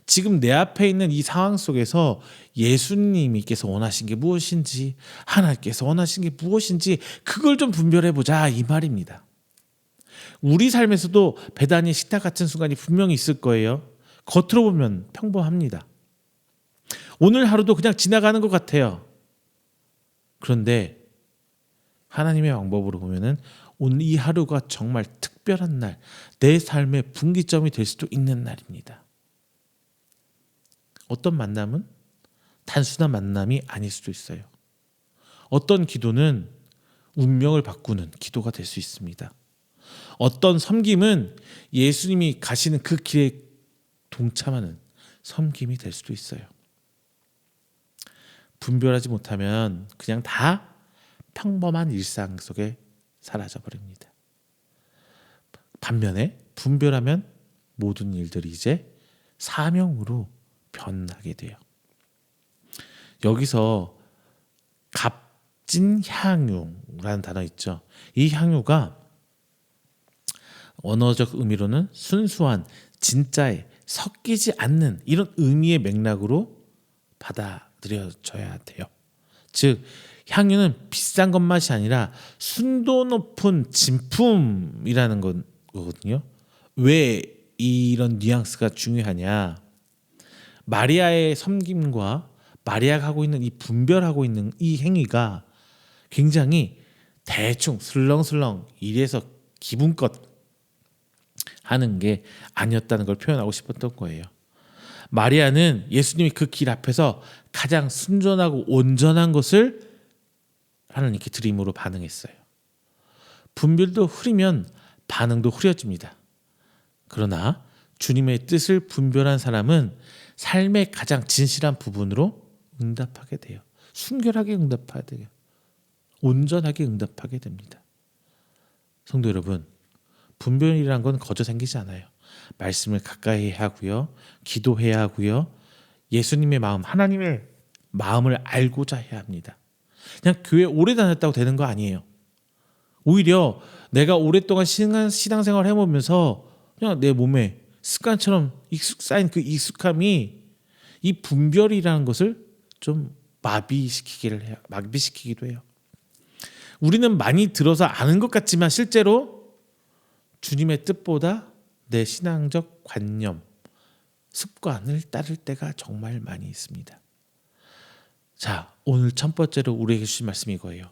지금 내 앞에 있는 이 상황 속에서 예수님께서 원하신 게 무엇인지, 하나님께서 원하신 게 무엇인지 그걸 좀 분별해보자 이 말입니다. 우리 삶에서도 베다니의 식탁 같은 순간이 분명히 있을 거예요. 겉으로 보면 평범합니다. 오늘 하루도 그냥 지나가는 것 같아요. 그런데 하나님의 방법으로 보면은 오늘 이 하루가 정말 특별한 날, 내 삶의 분기점이 될 수도 있는 날입니다. 어떤 만남은 단순한 만남이 아닐 수도 있어요. 어떤 기도는 운명을 바꾸는 기도가 될 수 있습니다. 어떤 섬김은 예수님이 가시는 그 길에 동참하는 섬김이 될 수도 있어요. 분별하지 못하면 그냥 다 평범한 일상 속에 사라져 버립니다. 반면에 분별하면 모든 일들이 이제 사명으로 변하게 돼요. 여기서 갑진향유라는 단어 있죠. 이 향유가 언어적 의미로는 순수한, 진짜에 섞이지 않는 이런 의미의 맥락으로 받아들여져야 돼요. 즉 향유는 비싼 것맛이 아니라 순도 높은 진품이라는 거거든요. 왜 이런 뉘앙스가 중요하냐? 마리아의 섬김과 마리아가 하고 있는 이 분별하고 있는 이 행위가 굉장히 대충 슬렁슬렁 이래서 기분껏 하는 게 아니었다는 걸 표현하고 싶었던 거예요. 마리아는 예수님이 그 길 앞에서 가장 순전하고 온전한 것을 하나님께 드림으로 반응했어요. 분별도 흐리면 반응도 흐려집니다. 그러나 주님의 뜻을 분별한 사람은 삶의 가장 진실한 부분으로 응답하게 돼요. 순결하게 응답하게 돼요. 온전하게 응답하게 됩니다. 성도 여러분, 분별이란 건 거저 생기지 않아요. 말씀을 가까이 해야 하고요. 기도해야 하고요. 예수님의 마음, 하나님의 마음을 알고자 해야 합니다. 그냥 교회 오래 다녔다고 되는 거 아니에요. 오히려 내가 오랫동안 신앙생활을 해보면서 그냥 내 몸에 습관처럼 쌓인 그 익숙함이 이 분별이라는 것을 좀 마비시키기도 해요. 우리는 많이 들어서 아는 것 같지만 실제로 주님의 뜻보다 내 신앙적 관념, 습관을 따를 때가 정말 많이 있습니다. 자, 오늘 첫 번째로 우리에게 주신 말씀이 이거예요.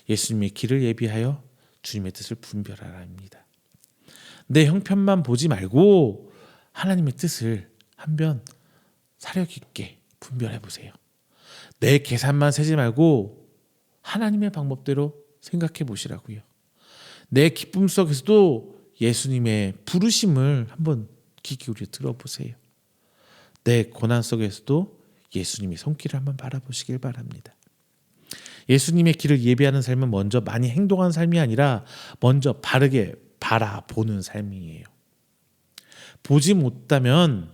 예수님의 길을 예비하여 주님의 뜻을 분별하라입니다. 내 형편만 보지 말고 하나님의 뜻을 한번 사려 깊게 분별해 보세요. 내 계산만 세지 말고 하나님의 방법대로 생각해 보시라고요. 내 기쁨 속에서도 예수님의 부르심을 한번 귀 기울여 들어보세요. 내 고난 속에서도 예수님의 손길을 한번 바라보시길 바랍니다. 예수님의 길을 예비하는 삶은 먼저 많이 행동하는 삶이 아니라 먼저 바르게 바라보는 삶이에요. 보지 못하면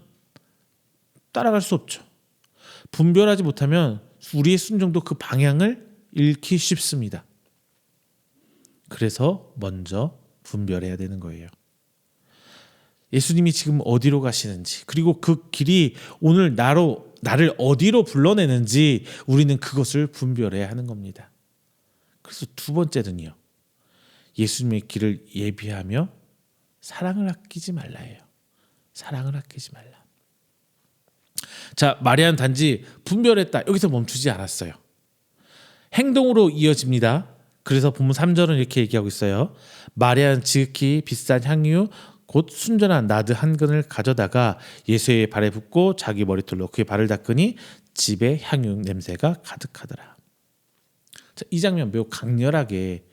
따라갈 수 없죠. 분별하지 못하면 우리의 순종도 그 방향을 잃기 쉽습니다. 그래서 먼저 분별해야 되는 거예요. 예수님이 지금 어디로 가시는지, 그리고 그 길이 오늘 나를 어디로 불러내는지 우리는 그것을 분별해야 하는 겁니다. 그래서 두 번째는요. 예수님의 길을 예비하며 사랑을 아끼지 말라예요. 사랑을 아끼지 말라. 자, 마리아는 단지 분별했다. 여기서 멈추지 않았어요. 행동으로 이어집니다. 그래서 본문 3절은 이렇게 얘기하고 있어요. 마리아는 지극히 비싼 향유 곧 순전한 나드 한 근을 가져다가 예수의 발에 붓고 자기 머리털로 그의 발을 닦으니 집에 향유 냄새가 가득하더라. 자, 이 장면 매우 강렬하게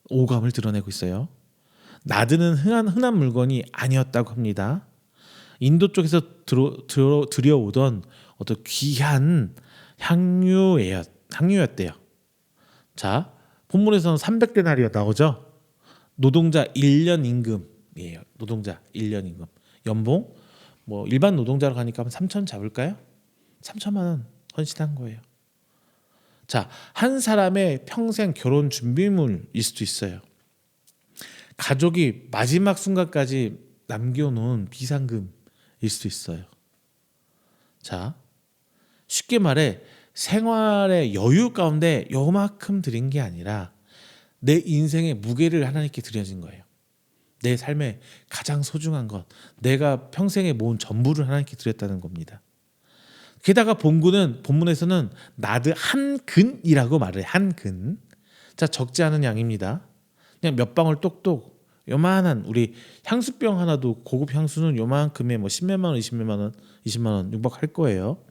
오감을 드러내고 있어요. 나드는 흔한 물건이 아니었다고 합니다. 인도 쪽에서 들여오던 어떤 귀한 향유였대요. 자, 본문에서는 300데나리가 나오죠. 노동자 1년 임금이에요. 노동자 1년 임금. 연봉 뭐 일반 노동자로 가니까 한 3천 잡을까요? 3천만 원 헌신한 거예요. 자, 한 사람의 평생 결혼 준비물일 수도 있어요. 가족이 마지막 순간까지 남겨놓은 비상금일 수도 있어요. 자, 쉽게 말해 생활의 여유 가운데 요만큼 드린 게 아니라 내 인생의 무게를 하나님께 드려진 거예요. 내 삶의 가장 소중한 것, 내가 평생에 모은 전부를 하나님께 드렸다는 겁니다. 게다가 본문에서는 나드 한 근이라고 말을 해요. 한 근. 자, 적지 않은 양입니다. 그냥 몇 방울 똑똑 요만한 우리 향수병 하나도 고급 향수는 요만큼에 뭐 10몇만 원, 20만 원 육박할 거예요.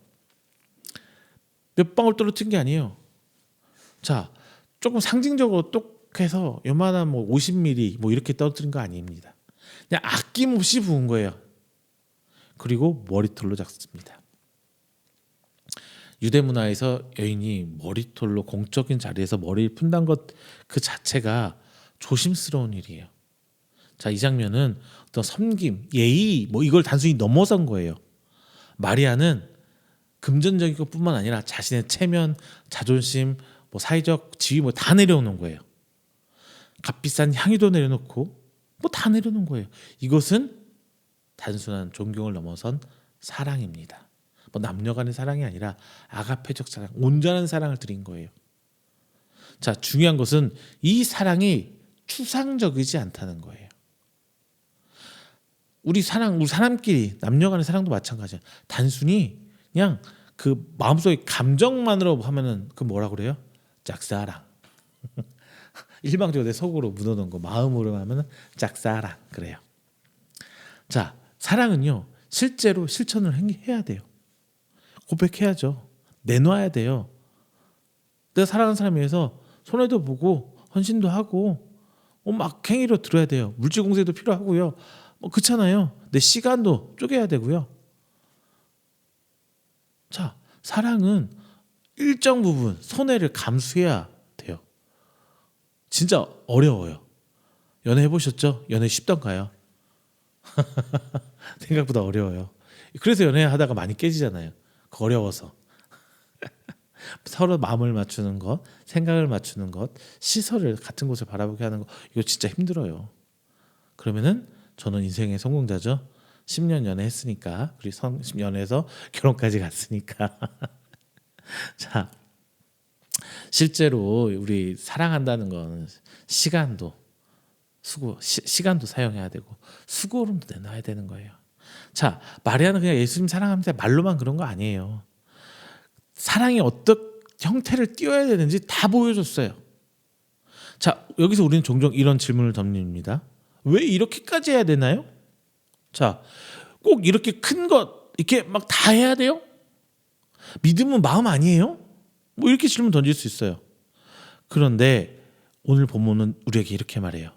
몇 방울 떨어뜨린 게 아니에요. 자, 조금 상징적으로 똑해서 요만한 뭐 50ml 뭐 이렇게 떨어뜨린 거 아닙니다. 그냥 아낌없이 부은 거예요. 그리고 머리털로 닦습니다. 유대 문화에서 여인이 머리털로 공적인 자리에서 머리를 푼다는 것 그 자체가 조심스러운 일이에요. 자, 이 장면은 어떤 섬김, 예의 뭐 이걸 단순히 넘어선 거예요. 마리아는 금전적인 것뿐만 아니라 자신의 체면, 자존심, 뭐 사회적 지위 뭐 다 내려놓은 거예요. 값비싼 향유도 내려놓고 뭐 다 내려놓은 거예요. 이것은 단순한 존경을 넘어선 사랑입니다. 뭐 남녀간의 사랑이 아니라 아가페적 사랑, 온전한 사랑을 드린 거예요. 자, 중요한 것은 이 사랑이 추상적이지 않다는 거예요. 우리 사람끼리 남녀간의 사랑도 마찬가지예요. 단순히 그냥 그 마음속의 감정만으로 하면은 그 뭐라 그래요? 짝사랑. 일방적으로 내 속으로 묻어놓은 거 마음으로 하면은 짝사랑 그래요. 자, 사랑은요 실제로 실천을 해야 돼요. 고백해야죠. 내놔야 돼요. 내가 사랑하는 사람에 의해서 손해도 보고 헌신도 하고 막 행위로 들어야 돼요. 물질 공세도 필요하고요. 뭐 그렇잖아요. 내 시간도 쪼개야 되고요. 자, 사랑은 일정 부분 손해를 감수해야 돼요. 진짜 어려워요. 연애 해보셨죠? 연애 쉽던가요? 생각보다 어려워요. 그래서 연애하다가 많이 깨지잖아요. 어려워서. 서로 마음을 맞추는 것, 생각을 맞추는 것, 시선을 같은 곳을 바라보게 하는 것, 이거 진짜 힘들어요. 그러면은 저는 인생의 성공자죠. 10년 연애했으니까, 그리고 연애해서 결혼까지 갔으니까. 자, 실제로 우리 사랑한다는 건 시간도 시간도 사용해야 되고 수고로도 내놔야 되는 거예요. 자, 마리아는 그냥 예수님 사랑합니다 말로만 그런 거 아니에요. 사랑이 어떤 형태를 띄어야 되는지 다 보여줬어요. 자, 여기서 우리는 종종 이런 질문을 던집니다. 왜 이렇게까지 해야 되나요? 자, 꼭 이렇게 큰 것 이렇게 막 다 해야 돼요? 믿음은 마음 아니에요? 뭐 이렇게 질문 던질 수 있어요. 그런데 오늘 본문은 우리에게 이렇게 말해요.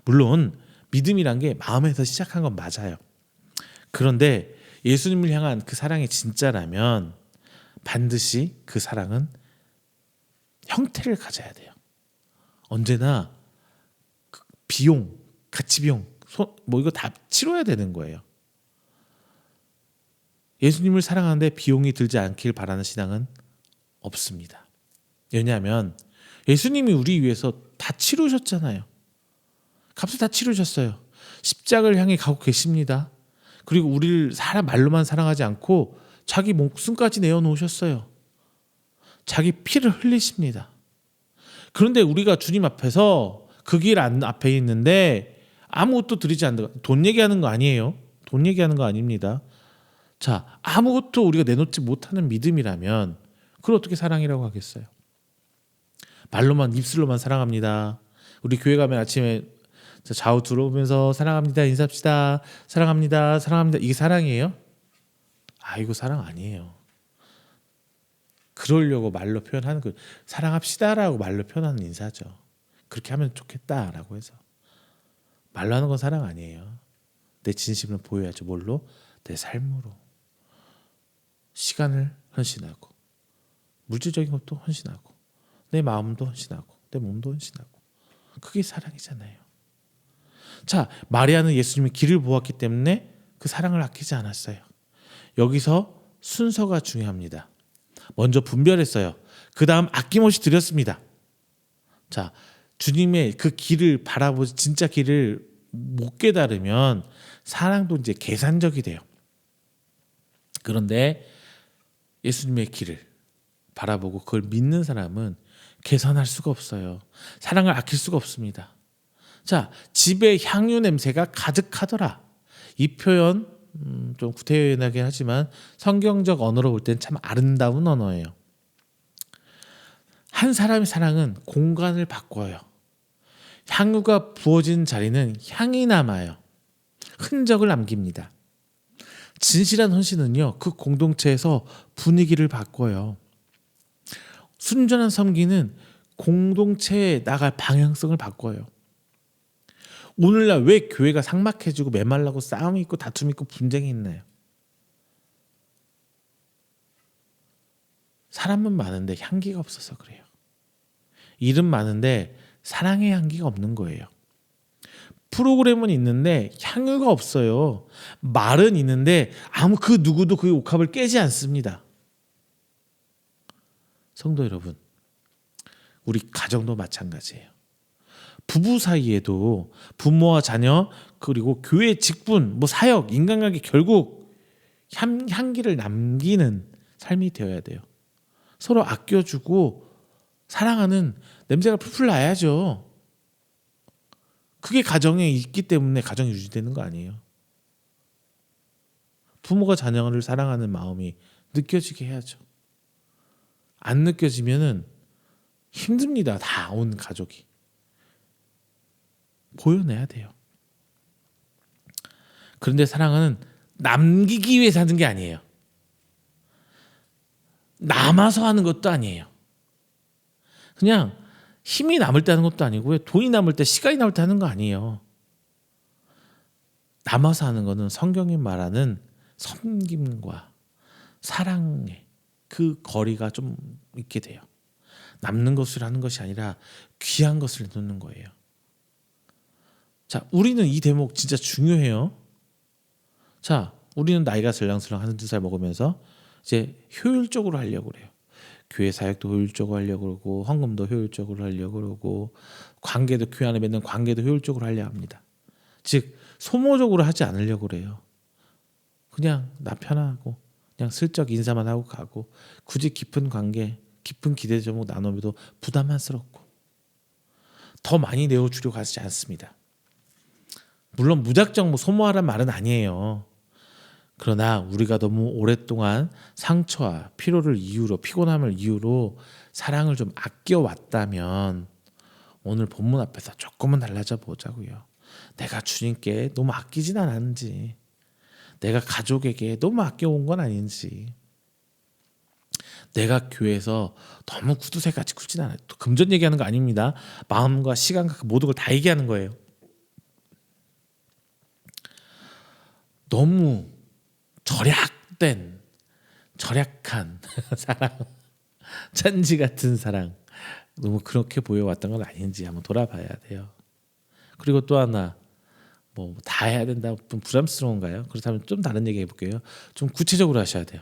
물론 믿음이란 게 마음에서 시작한 건 맞아요. 그런데 예수님을 향한 그 사랑이 진짜라면 반드시 그 사랑은 형태를 가져야 돼요. 언제나 비용, 가치 비용, 뭐 이거 다 치러야 되는 거예요. 예수님을 사랑하는데 비용이 들지 않길 바라는 신앙은 없습니다. 왜냐하면 예수님이 우리 위해서 다 치르셨잖아요. 값을 다 치르셨어요. 십자가를 향해 가고 계십니다. 그리고 우리를 말로만 사랑하지 않고 자기 목숨까지 내어놓으셨어요. 자기 피를 흘리십니다. 그런데 우리가 주님 앞에서 그 길 앞에 있는데 아무것도 드리지 않는다. 돈 얘기하는 거 아니에요. 돈 얘기하는 거 아닙니다. 자, 아무것도 우리가 내놓지 못하는 믿음이라면 그걸 어떻게 사랑이라고 하겠어요? 말로만 입술로만 사랑합니다. 우리 교회 가면 아침에 좌우 들어오면서 사랑합니다 인사합시다 사랑합니다 사랑합니다 이게 사랑이에요? 이거 사랑 아니에요. 그러려고 말로 표현하는 거 사랑합시다라고 말로 표현하는 인사죠. 그렇게 하면 좋겠다라고 해서 말로 하는 건 사랑 아니에요. 내 진심을 보여야죠. 뭘로? 내 삶으로. 시간을 헌신하고 물질적인 것도 헌신하고 내 마음도 헌신하고 내 몸도 헌신하고 그게 사랑이잖아요. 자, 마리아는 예수님이 길을 보았기 때문에 그 사랑을 아끼지 않았어요. 여기서 순서가 중요합니다. 먼저 분별했어요. 그 다음 아낌없이 드렸습니다. 자, 주님의 그 길을 바라보지 진짜 길을 못 깨달으면 사랑도 이제 계산적이 돼요. 그런데 예수님의 길을 바라보고 그걸 믿는 사람은 계산할 수가 없어요. 사랑을 아낄 수가 없습니다. 자, 집에 향유 냄새가 가득하더라. 이 표현 좀 구태연하긴 하지만 성경적 언어로 볼 땐 참 아름다운 언어예요. 한 사람의 사랑은 공간을 바꿔요. 향유가 부어진 자리는 향이 남아요. 흔적을 남깁니다. 진실한 헌신은요, 그 공동체에서 분위기를 바꿔요. 순전한 섬기는 공동체에 나갈 방향성을 바꿔요. 오늘날 왜 교회가 삭막해지고 메말라고 싸움이 있고 다툼이 있고 분쟁이 있나요? 사람은 많은데 향기가 없어서 그래요. 일은 많은데 사랑의 향기가 없는 거예요. 프로그램은 있는데 향유가 없어요. 말은 있는데 그 누구도 그 옥합을 깨지 않습니다. 성도 여러분, 우리 가정도 마찬가지예요. 부부 사이에도 부모와 자녀 그리고 교회 직분, 사역, 인간관계 결국 향기를 남기는 삶이 되어야 돼요. 서로 아껴주고 사랑하는 냄새가 풀풀 나야죠. 그게 가정에 있기 때문에 가정이 유지되는 거 아니에요. 부모가 자녀를 사랑하는 마음이 느껴지게 해야죠. 안 느껴지면은 힘듭니다. 다 온 가족이. 보여내야 돼요. 그런데 사랑은 남기기 위해서 하는 게 아니에요. 남아서 하는 것도 아니에요. 그냥 힘이 남을 때 하는 것도 아니고요. 돈이 남을 때, 시간이 남을 때 하는 거 아니에요. 남아서 하는 거는 성경이 말하는 섬김과 사랑의 그 거리가 좀 있게 돼요. 남는 것을 하는 것이 아니라 귀한 것을 놓는 거예요. 자, 우리는 이 대목 진짜 중요해요. 자, 우리는 나이가 슬렁슬렁 한두 살 먹으면서 이제 효율적으로 하려고 그래요. 교회 사역도 효율적으로 하려고 그러고 헌금도 효율적으로 하려고 그러고 관계도 교회 안에 맺는 관계도 효율적으로 하려고 합니다. 즉 소모적으로 하지 않으려고 그래요. 그냥 나 편하고 그냥 슬쩍 인사만 하고 가고 굳이 깊은 관계, 깊은 기대 제목 나누어도 부담스럽고 더 많이 내어주려고 하지 않습니다. 물론 무작정 소모하란 말은 아니에요. 그러나 우리가 너무 오랫동안 상처와 피로를 이유로 피곤함을 이유로 사랑을 좀 아껴왔다면 오늘 본문 앞에서 조금은 달라져 보자고요. 내가 주님께 너무 아끼진 않았는지 내가 가족에게 너무 아껴온 건 아닌지 내가 교회에서 너무 구두쇠같이 굳진 않아요. 또 금전 얘기하는 거 아닙니다. 마음과 시간과 그 모든 걸 다 얘기하는 거예요. 너무 절약한 사랑, 천지 같은 사랑 너무 그렇게 보여왔던 건 아닌지 한번 돌아봐야 돼요. 그리고 또 하나 다 해야 된다 좀 부담스러운가요? 그렇다면 좀 다른 얘기 해볼게요. 좀 구체적으로 하셔야 돼요.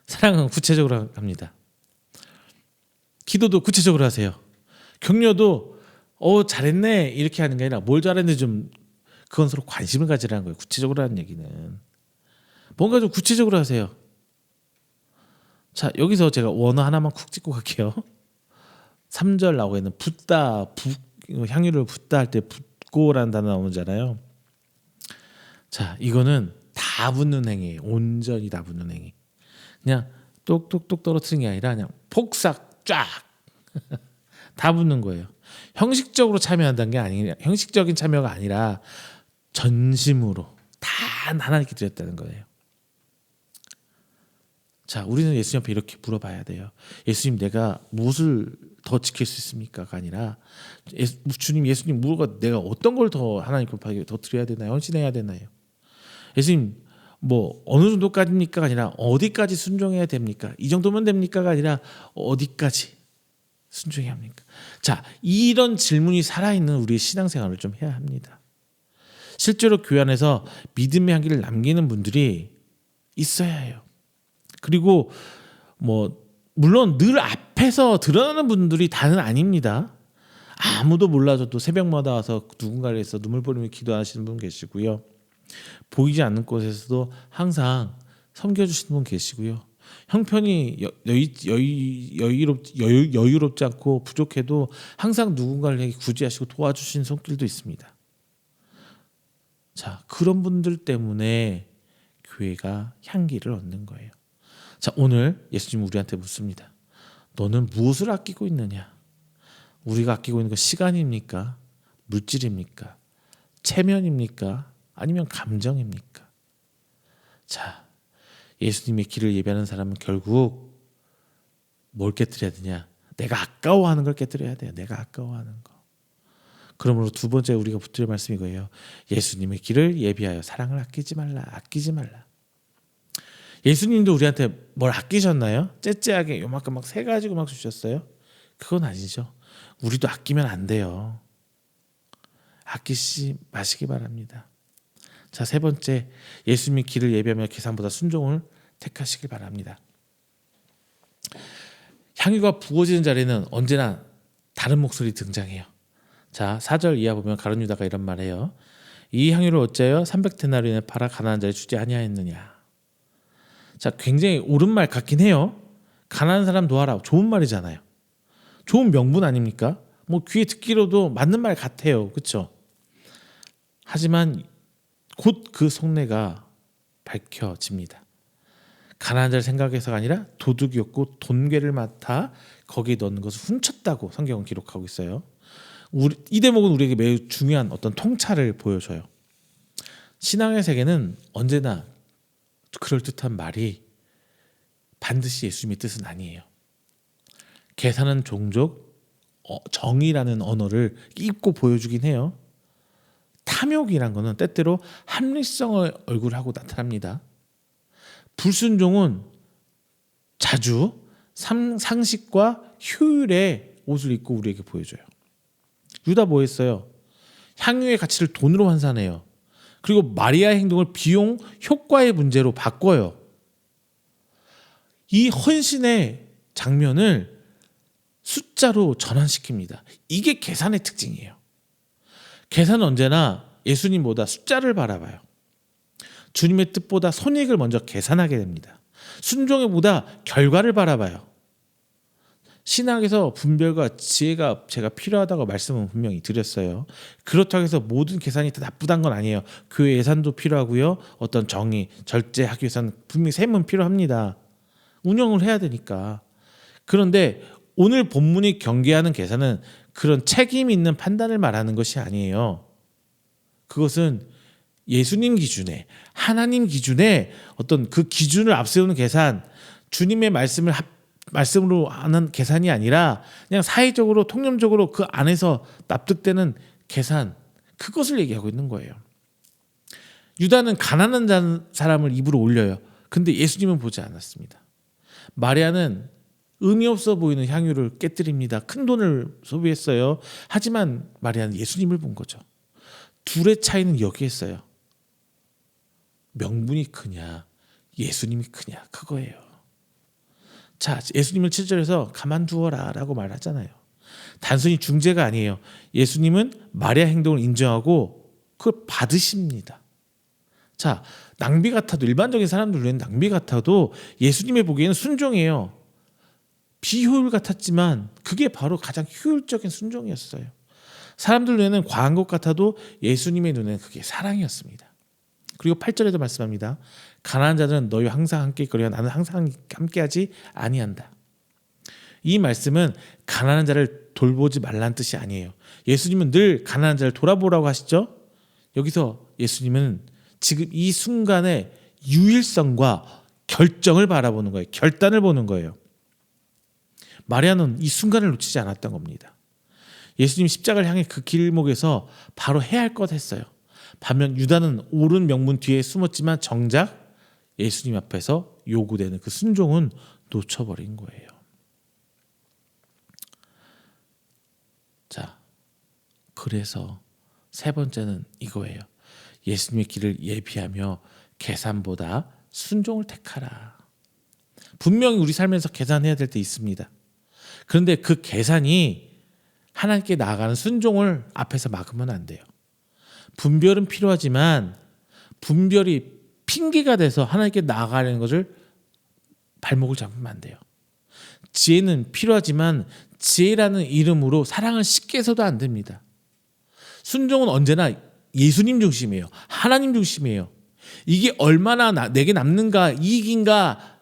사랑은 구체적으로 합니다. 기도도 구체적으로 하세요. 격려도 잘했네 이렇게 하는 게 아니라 뭘 잘했는지 좀 그건 서로 관심을 가지라는 거예요. 구체적으로 하는 얘기는 뭔가 좀 구체적으로 하세요. 자, 여기서 제가 원어 하나만 쿡 찍고 갈게요. 3절 나오고 있는 향유를 붓다 할 때 붓고 붓고라는 단어 나오잖아요. 자, 이거는 다 붙는 행위예요. 온전히 다 붙는 행위. 그냥 똑똑똑 떨어뜨리는 게 아니라 그냥 폭삭 쫙 다 붙는 거예요. 형식적으로 참여한다는 게 아니라, 형식적인 참여가 아니라 전심으로 다 하나님께 드렸다는 거예요. 자, 우리는 예수님 앞에 이렇게 물어봐야 돼요. 예수님, 내가 무엇을 더 지킬 수 있습니까가 아니라, 주님, 예수님, 무엇가 내가 어떤 걸 더 하나님 급하게 더 드려야 되나요? 헌신해야 되나요? 예수님, 뭐 어느 정도까지입니까가 아니라 어디까지 순종해야 됩니까? 이 정도면 됩니까가 아니라 어디까지 순종해야 합니까? 자, 이런 질문이 살아있는 우리의 신앙생활을 좀 해야 합니다. 실제로 교회 안에서 믿음의 향기를 남기는 분들이 있어야 해요. 그리고 뭐 물론 늘 앞에서 드러나는 분들이 다는 아닙니다. 아무도 몰라줘도 새벽마다 와서 누군가를 위해서 눈물 버리며 기도하시는 분 계시고요. 보이지 않는 곳에서도 항상 섬겨주시는 분 계시고요. 형편이 여유롭지 않고 부족해도 항상 누군가를 구제하시고 도와주시는 손길도 있습니다. 자, 그런 분들 때문에 교회가 향기를 얻는 거예요. 자, 오늘 예수님 우리한테 묻습니다. 너는 무엇을 아끼고 있느냐? 우리가 아끼고 있는 건 시간입니까? 물질입니까? 체면입니까? 아니면 감정입니까? 자, 예수님의 길을 예배하는 사람은 결국 뭘 깨뜨려야 되냐? 내가 아까워하는 걸 깨뜨려야 돼요. 내가 아까워하는 거. 그러므로 두 번째 우리가 붙들 말씀이 이거예요. 예수님의 길을 예비하여 사랑을 아끼지 말라. 아끼지 말라. 예수님도 우리한테 뭘 아끼셨나요? 째째하게 요만큼 막 세 가지고 막 주셨어요? 그건 아니죠. 우리도 아끼면 안 돼요. 아끼지 마시기 바랍니다. 자, 세 번째, 예수님의 길을 예비하며 계산보다 순종을 택하시길 바랍니다. 향유가 부어지는 자리에는 언제나 다른 목소리 등장해요. 자, 4절 이하 보면 가룟 유다가 이런 말해요. 이 향유를 어찌하여 300데나리온에 팔아 가난한 자에 주지 아니하였느냐. 자, 굉장히 옳은 말 같긴 해요. 가난한 사람 도와라. 좋은 말이잖아요. 좋은 명분 아닙니까? 뭐 귀에 듣기로도 맞는 말 같아요. 그렇죠? 하지만 곧 그 속내가 밝혀집니다. 가난한 자를 생각해서가 아니라 도둑이었고 돈괴를 맡아 거기에 넣는 것을 훔쳤다고 성경은 기록하고 있어요. 이 대목은 우리에게 매우 중요한 어떤 통찰을 보여줘요. 신앙의 세계는 언제나 그럴듯한 말이 반드시 예수님의 뜻은 아니에요. 계산은 종종 정의라는 언어를 입고 보여주긴 해요. 탐욕이란 거는 때때로 합리성을 얼굴하고 나타납니다. 불순종은 자주 상식과 효율의 옷을 입고 우리에게 보여줘요. 유다 뭐 했어요? 향유의 가치를 돈으로 환산해요. 그리고 마리아의 행동을 비용 효과의 문제로 바꿔요. 이 헌신의 장면을 숫자로 전환시킵니다. 이게 계산의 특징이에요. 계산은 언제나 예수님보다 숫자를 바라봐요. 주님의 뜻보다 손익을 먼저 계산하게 됩니다. 순종보다 결과를 바라봐요. 신학에서 분별과 지혜가 제가 필요하다고 말씀은 분명히 드렸어요. 그렇다고 해서 모든 계산이 다 나쁘다는 건 아니에요. 교회 예산도 필요하고요. 어떤 정의, 절제하기 위해서는 분명히 셈은 필요합니다. 운영을 해야 되니까. 그런데 오늘 본문이 경계하는 계산은 그런 책임 있는 판단을 말하는 것이 아니에요. 그것은 예수님 기준에, 하나님 기준에 어떤 그 기준을 앞세우는 계산, 주님의 말씀으로 하는 계산이 아니라 그냥 사회적으로 통념적으로 그 안에서 납득되는 계산, 그것을 얘기하고 있는 거예요. 유다는 가난한 사람을 입으로 올려요. 근데 예수님은 보지 않았습니다. 마리아는 의미 없어 보이는 향유를 깨뜨립니다. 큰 돈을 소비했어요. 하지만 마리아는 예수님을 본 거죠. 둘의 차이는 여기에 있어요. 명분이 크냐, 예수님이 크냐, 그거예요. 자, 예수님을 7절에서 가만두어라 라고 말하잖아요. 단순히 중재가 아니에요. 예수님은 마리아 행동을 인정하고 그걸 받으십니다. 자, 낭비 같아도, 일반적인 사람들 눈에는 낭비 같아도 예수님의 보기에는 순종이에요. 비효율 같았지만 그게 바로 가장 효율적인 순종이었어요. 사람들 눈에는 과한 것 같아도 예수님의 눈에는 그게 사랑이었습니다. 그리고 8절에도 말씀합니다. 가난한 자들은 너희와 항상 함께 있거리와 나는 항상 함께하지 아니한다. 이 말씀은 가난한 자를 돌보지 말라는 뜻이 아니에요. 예수님은 늘 가난한 자를 돌아보라고 하시죠. 여기서 예수님은 지금 이 순간의 유일성과 결정을 바라보는 거예요. 결단을 보는 거예요. 마리아는 이 순간을 놓치지 않았던 겁니다. 예수님 십자가를 향해 그 길목에서 바로 해야 할 것 했어요. 반면 유다는 옳은 명문 뒤에 숨었지만 정작 예수님 앞에서 요구되는 그 순종은 놓쳐버린 거예요. 자, 그래서 세 번째는 이거예요. 예수님의 길을 예비하며 계산보다 순종을 택하라. 분명히 우리 삶에서 계산해야 될 때 있습니다. 그런데 그 계산이 하나님께 나아가는 순종을 앞에서 막으면 안 돼요. 분별은 필요하지만 분별이 핑계가 돼서 하나님께 나아가려는 것을 발목을 잡으면 안 돼요. 지혜는 필요하지만 지혜라는 이름으로 사랑을 쉽게 해서도 안 됩니다. 순종은 언제나 예수님 중심이에요. 하나님 중심이에요. 이게 얼마나 내게 남는가 이익인가가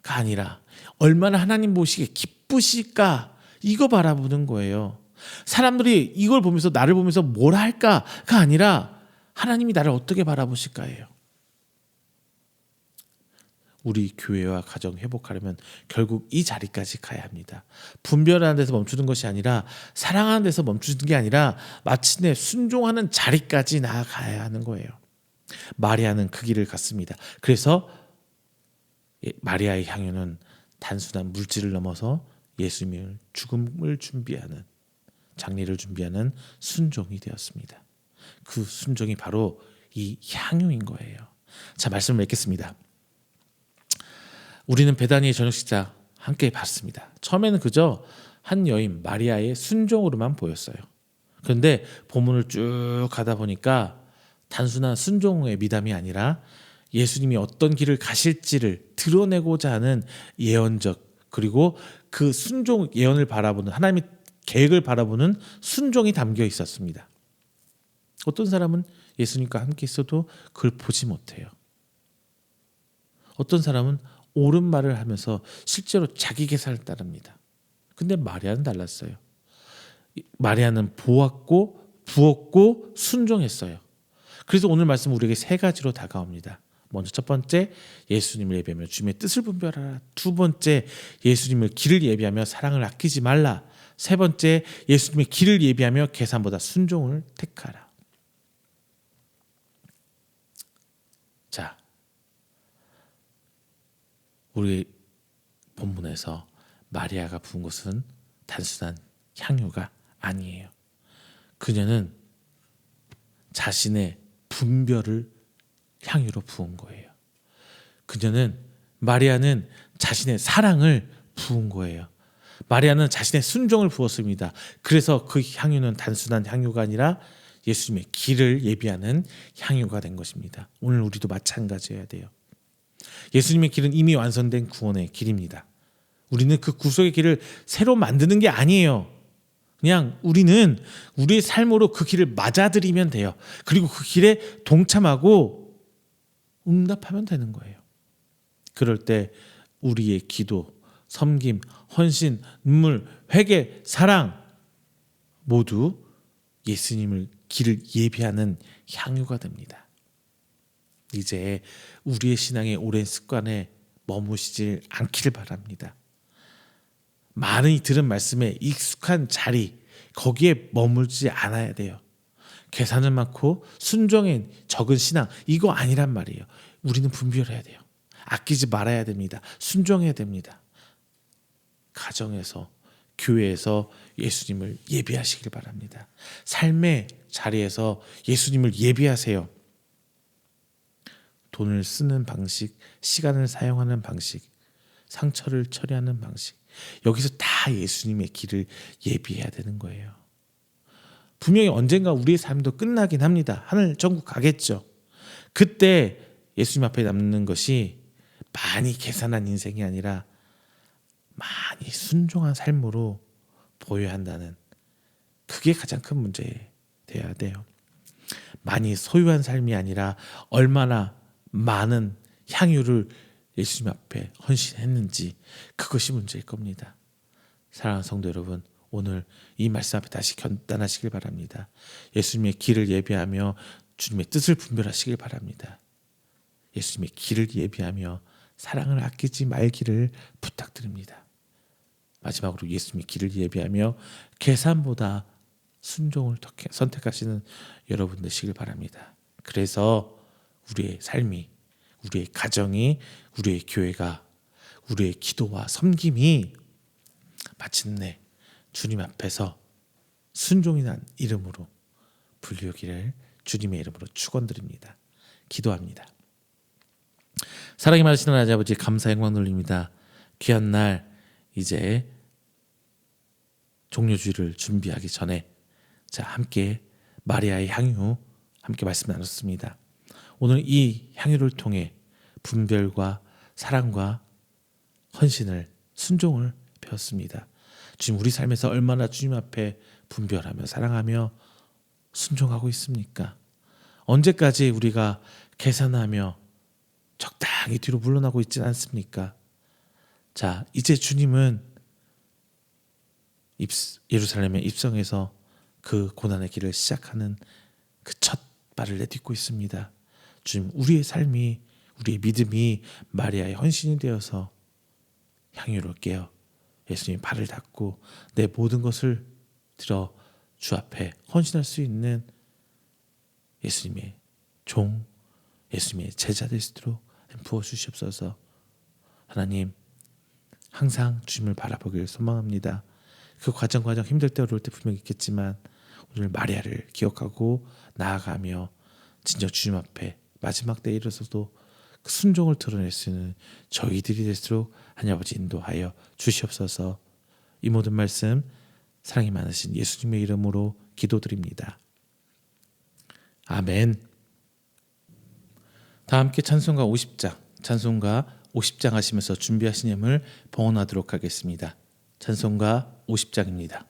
아니라 얼마나 하나님 보시기에 기쁘실까 이거 바라보는 거예요. 사람들이 이걸 보면서 나를 보면서 뭐라 할까가 아니라 하나님이 나를 어떻게 바라보실까예요. 우리 교회와 가정 회복하려면 결국 이 자리까지 가야 합니다. 분별하는 데서 멈추는 것이 아니라 사랑하는 데서 멈추는 게 아니라 마침내 순종하는 자리까지 나아가야 하는 거예요. 마리아는 그 길을 갔습니다. 그래서 마리아의 향유는 단순한 물질을 넘어서 예수님의 죽음을 준비하는 장례를 준비하는 순종이 되었습니다. 그 순종이 바로 이 향유인 거예요. 자, 말씀을 맺겠습니다. 우리는 베다니의 저녁 식사 함께 봤습니다. 처음에는 그저 한 여인 마리아의 순종으로만 보였어요. 그런데 본문을 쭉 가다 보니까 단순한 순종의 미담이 아니라 예수님이 어떤 길을 가실지를 드러내고자 하는 예언적 그리고 그 순종 예언을 바라보는 하나님의 계획을 바라보는 순종이 담겨 있었습니다. 어떤 사람은 예수님과 함께 있어도 그걸 보지 못해요. 어떤 사람은 옳은 말을 하면서 실제로 자기 계산을 따릅니다. 근데 마리아는 달랐어요. 마리아는 보았고 부었고 순종했어요. 그래서 오늘 말씀 우리에게 세 가지로 다가옵니다. 먼저 첫 번째, 예수님을 예비하며 주님의 뜻을 분별하라. 두 번째, 예수님을 길을 예비하며 사랑을 아끼지 말라. 세 번째, 예수님의 길을 예비하며 계산보다 순종을 택하라. 자, 우리 본문에서 마리아가 부은 것은 단순한 향유가 아니에요. 그녀는 자신의 분별을 향유로 부은 거예요. 마리아는 자신의 사랑을 부은 거예요. 마리아는 자신의 순종을 부었습니다. 그래서 그 향유는 단순한 향유가 아니라 예수님의 길을 예비하는 향유가 된 것입니다. 오늘 우리도 마찬가지여야 돼요. 예수님의 길은 이미 완성된 구원의 길입니다. 우리는 그 구속의 길을 새로 만드는 게 아니에요. 그냥 우리는 우리의 삶으로 그 길을 맞아들이면 돼요. 그리고 그 길에 동참하고 응답하면 되는 거예요. 그럴 때 우리의 기도, 섬김, 헌신, 눈물, 회개, 사랑 모두 예수님을 길을 예비하는 향유가 됩니다. 이제 우리의 신앙의 오랜 습관에 머무시질 않기를 바랍니다. 많이 들은 말씀에 익숙한 자리 거기에 머물지 않아야 돼요. 계산은 많고 순종에 적은 신앙 이거 아니란 말이에요. 우리는 분별해야 돼요. 아끼지 말아야 됩니다. 순종해야 됩니다. 가정에서 교회에서 예수님을 예비하시길 바랍니다. 삶의 자리에서 예수님을 예비하세요. 돈을 쓰는 방식, 시간을 사용하는 방식, 상처를 처리하는 방식 여기서 다 예수님의 길을 예비해야 되는 거예요. 분명히 언젠가 우리의 삶도 끝나긴 합니다. 하늘 천국 가겠죠. 그때 예수님 앞에 남는 것이 많이 계산한 인생이 아니라 많이 순종한 삶으로 보여야 한다는 그게 가장 큰 문제 돼야 돼요. 많이 소유한 삶이 아니라 얼마나 많은 향유를 예수님 앞에 헌신했는지, 그것이 문제일 겁니다. 사랑하는 성도 여러분, 오늘 이 말씀 앞에 다시 결단하시길 바랍니다. 예수님의 길을 예비하며 주님의 뜻을 분별하시길 바랍니다. 예수님의 길을 예비하며 사랑을 아끼지 말기를 부탁드립니다. 마지막으로 예수님의 길을 예비하며 계산보다 순종을 선택하시는 여러분 되시길 바랍니다. 그래서 우리의 삶이, 우리의 가정이, 우리의 교회가, 우리의 기도와 섬김이 마침내 주님 앞에서 순종이 난 이름으로 불리우기를 주님의 이름으로 축원드립니다. 기도합니다. 사랑이 많으신 하나님 아버지, 감사 영광 돌립니다. 귀한 날 이제 종료주일을 준비하기 전에 자, 함께 마리아의 향유 함께 말씀 나눴습니다. 오늘 이 향유를 통해 분별과 사랑과 헌신을, 순종을 배웠습니다. 주님, 우리 삶에서 얼마나 주님 앞에 분별하며 사랑하며 순종하고 있습니까? 언제까지 우리가 계산하며 적당히 뒤로 물러나고 있지 않습니까? 자, 이제 주님은 예루살렘에 입성해서 그 고난의 길을 시작하는 그 첫 발을 내딛고 있습니다. 주님, 우리의 삶이, 우리의 믿음이 마리아의 헌신이 되어서 향유를 깨어 예수님 발을 닦고 내 모든 것을 들어 주 앞에 헌신할 수 있는 예수님의 종, 예수님의 제자 될 수 있도록 부어 주시옵소서. 하나님, 항상 주님을 바라보기를 소망합니다. 그 과정 힘들 때 어려울 때 분명히 있겠지만 오늘 마리아를 기억하고 나아가며 진정 주님 앞에 마지막 때에 이르러서도 그 순종을 드러낼 수 있는 저희들이 될수록 하나님 아버지 인도하여 주시옵소서. 이 모든 말씀 사랑이 많으신 예수님의 이름으로 기도드립니다. 아멘. 다 함께 찬송가 50장, 찬송가 50장 하시면서 준비하신 예물 봉헌하도록 하겠습니다. 찬송가 50장입니다.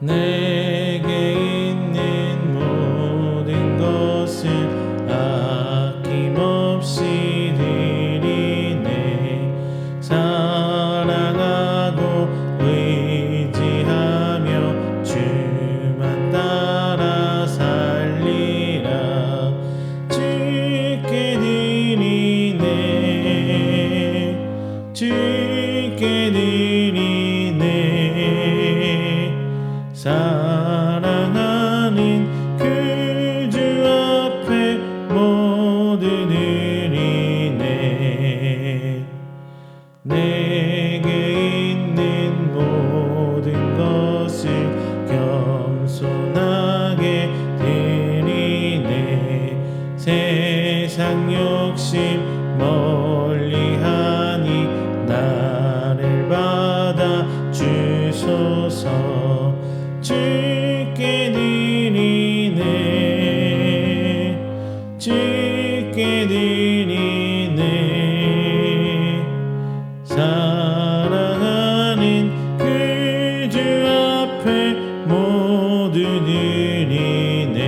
내게 있는 모든 것을 아낌없이 드리네. 사랑하고 의지하며 주만 따라 살리라. 주께 드리네. 주께 드리네. 사랑하는 그 주 앞에 모두 드리네. 내게 있는 모든 것을 겸손하게 드리네. 세상 욕심 멀리하니 나를 받아 주소서. 주께 드리네. 주께 드리네. 사랑하는 그 주 앞에 모두 드리네.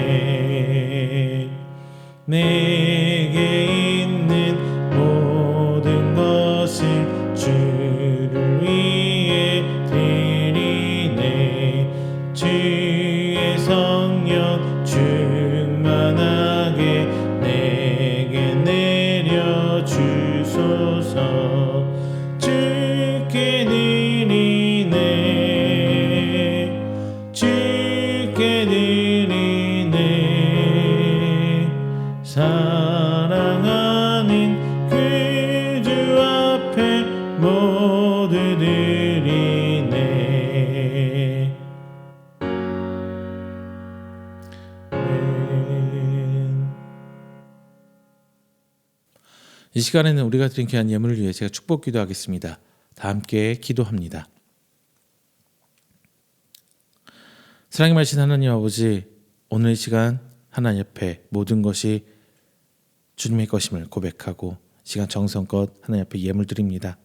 내게 있는 모든 것을 주를 위해 드리네. 주의 성령 충만하게 내게 내려 주소서. 주께 드리네. 주께 드리네. 사랑하는 그 주 앞에 모두 드리네. 이 시간에는 우리가 드린 귀한 예물을 위해 제가 축복 기도하겠습니다. 다 함께 기도합니다. 사랑이 많으신 하나님 아버지, 오늘 이 시간 하나님 옆에 모든 것이 주님의 것임을 고백하고 시간 정성껏 하나님 앞에 예물 드립니다.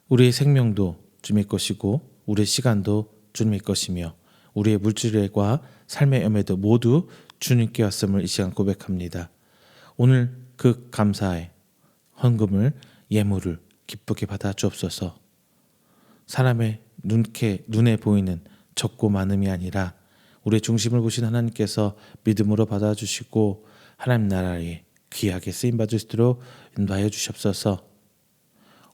우리의 생명도 주님의 것이고 우리의 시간도 주님의 것이며 우리의 물질과 삶의 염에도 모두 주님께 왔음을 이 시간 고백합니다. 오늘 그 감사의 헌금을 예물을 기쁘게 받아 주옵소서. 사람의 눈에 보이는 적고 많음이 아니라 우리의 중심을 보신 하나님께서 믿음으로 받아주시고 하나님 나라에 귀하게 쓰임받을 수 있도록 인도하여 주시옵소서.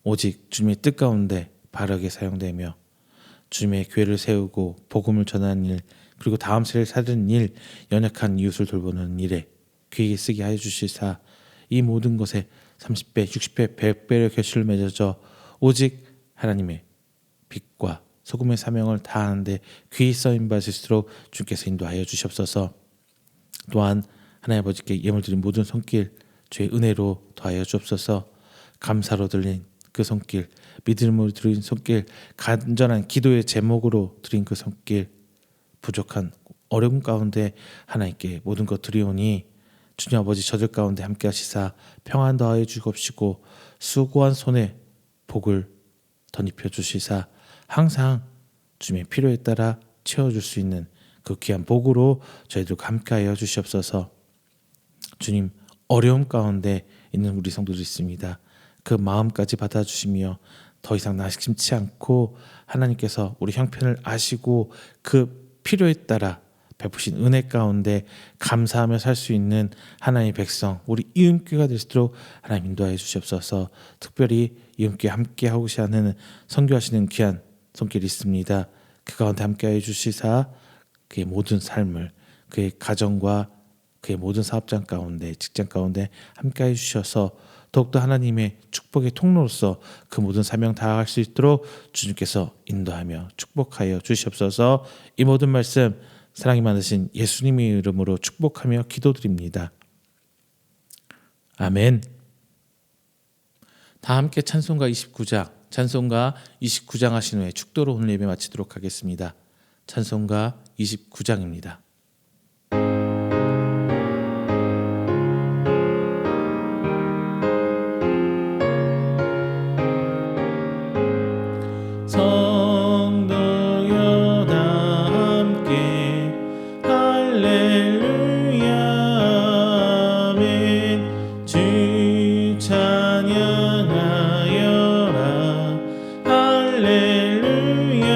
오직 주님의 뜻 가운데 바르게 사용되며 주님의 교회를 세우고 복음을 전하는 일, 그리고 다음 세를 살리는 일, 연약한 이웃을 돌보는 일에 귀하게 쓰게 하여 주시사 이 모든 것에 30배, 60배, 100배의 결실을 맺어져 오직 하나님의 빛과 소금의 사명을 다하는데 귀히 쓰임받을 수 있도록 주께서 인도하여 주시옵소서. 또한 하나님 아버지께 예물 드린 모든 손길 주의 은혜로 더하여 주옵소서. 감사로 드린 그 손길, 믿음으로 드린 손길, 간절한 기도의 제목으로 드린 그 손길, 부족한 어려움 가운데 하나님께 모든 것 드리오니 주님 아버지 저들 가운데 함께 하시사 평안 더하여 주옵시고 수고한 손에 복을 덧입혀 주시사 항상 주님의 필요에 따라 채워줄 수 있는 그 귀한 복으로 저희들과 함께하여 주시옵소서. 주님, 어려움 가운데 있는 우리 성도들 있습니다. 그 마음까지 받아주시며 더 이상 낙심치 않고 하나님께서 우리 형편을 아시고 그 필요에 따라 베푸신 은혜 가운데 감사하며 살 수 있는 하나님의 백성, 우리 이음교회가 될 수 있도록 하나님 인도하여 주시옵소서. 특별히 이음교회 함께하고 계시는 선교하시는 귀한 손길이 있습니다. 그 가운데 함께하여 주시사 그의 모든 삶을, 그의 가정과 그의 모든 사업장 가운데, 직장 가운데 함께하여 주셔서 더욱더 하나님의 축복의 통로로서 그 모든 사명 다할 수 있도록 주님께서 인도하며 축복하여 주시옵소서. 이 모든 말씀 사랑이 많으신 예수님의 이름으로 축복하며 기도드립니다. 아멘. 다 함께 찬송가 29장 하신 후에 축도로 오늘 예배 마치도록 하겠습니다. 찬송가 29장입니다. 성도여 다 함께 할렐루야 아멘. 주 찬양하여라 할렐루야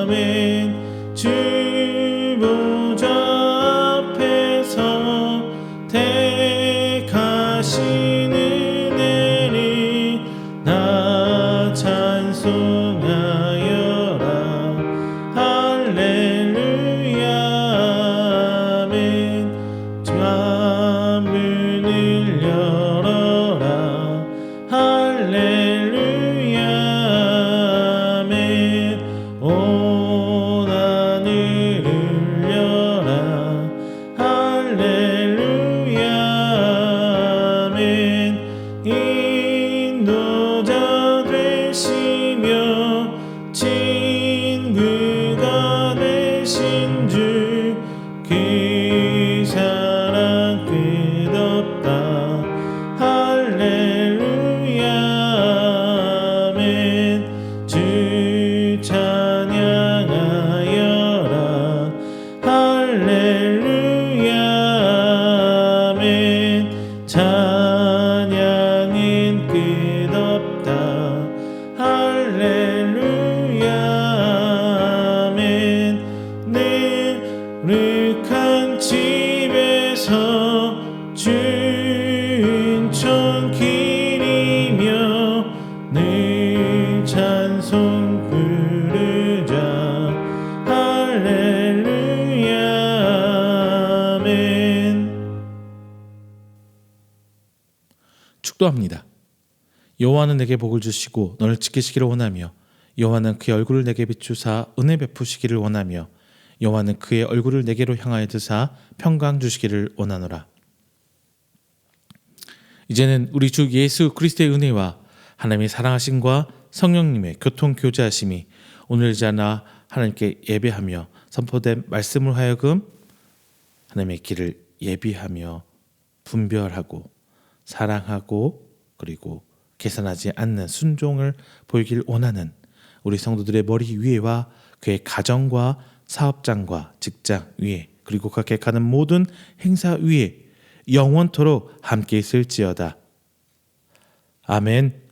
아멘. 주 보좌 앞에서 택하신 은혜를 나 찬송하여라 할렐루야 아멘. 주 문을 열어라 할렐루야 아멘. 온 하늘을 열라 할렐루야 아멘. 인도자 되시며 친구가 되신 주 그 사랑 끝없다 할렐루야 아멘. 주 찬양하여라 할렐루야 아멘. 찬양은 끝없다 할렐루야 아멘. 늑한 집에서 준천 기리며 늘 찬송 부르자 할렐루야 아멘. 축도합니다. 여호와는 내게 복을 주시고 너를 지키시기를 원하며 여호와는 그의 얼굴을 내게 비추사 은혜 베푸시기를 원하며 여호와는 그의 얼굴을 내게로 향하여 드사 평강 주시기를 원하노라. 이제는 우리 주 예수 그리스도의 은혜와 하나님의 사랑하심과 성령님의 교통 교제하심이 오늘 자나 하나님께 예배하며 선포된 말씀을 하여금 하나님의 길을 예비하며 분별하고 사랑하고 그리고 계산하지 않는 순종을 보이길 원하는 우리 성도들의 머리 위에와 그의 가정과 사업장과 직장 위에 그리고 그가 계획하는 모든 행사 위에 영원토록 함께 있을지어다. 아멘.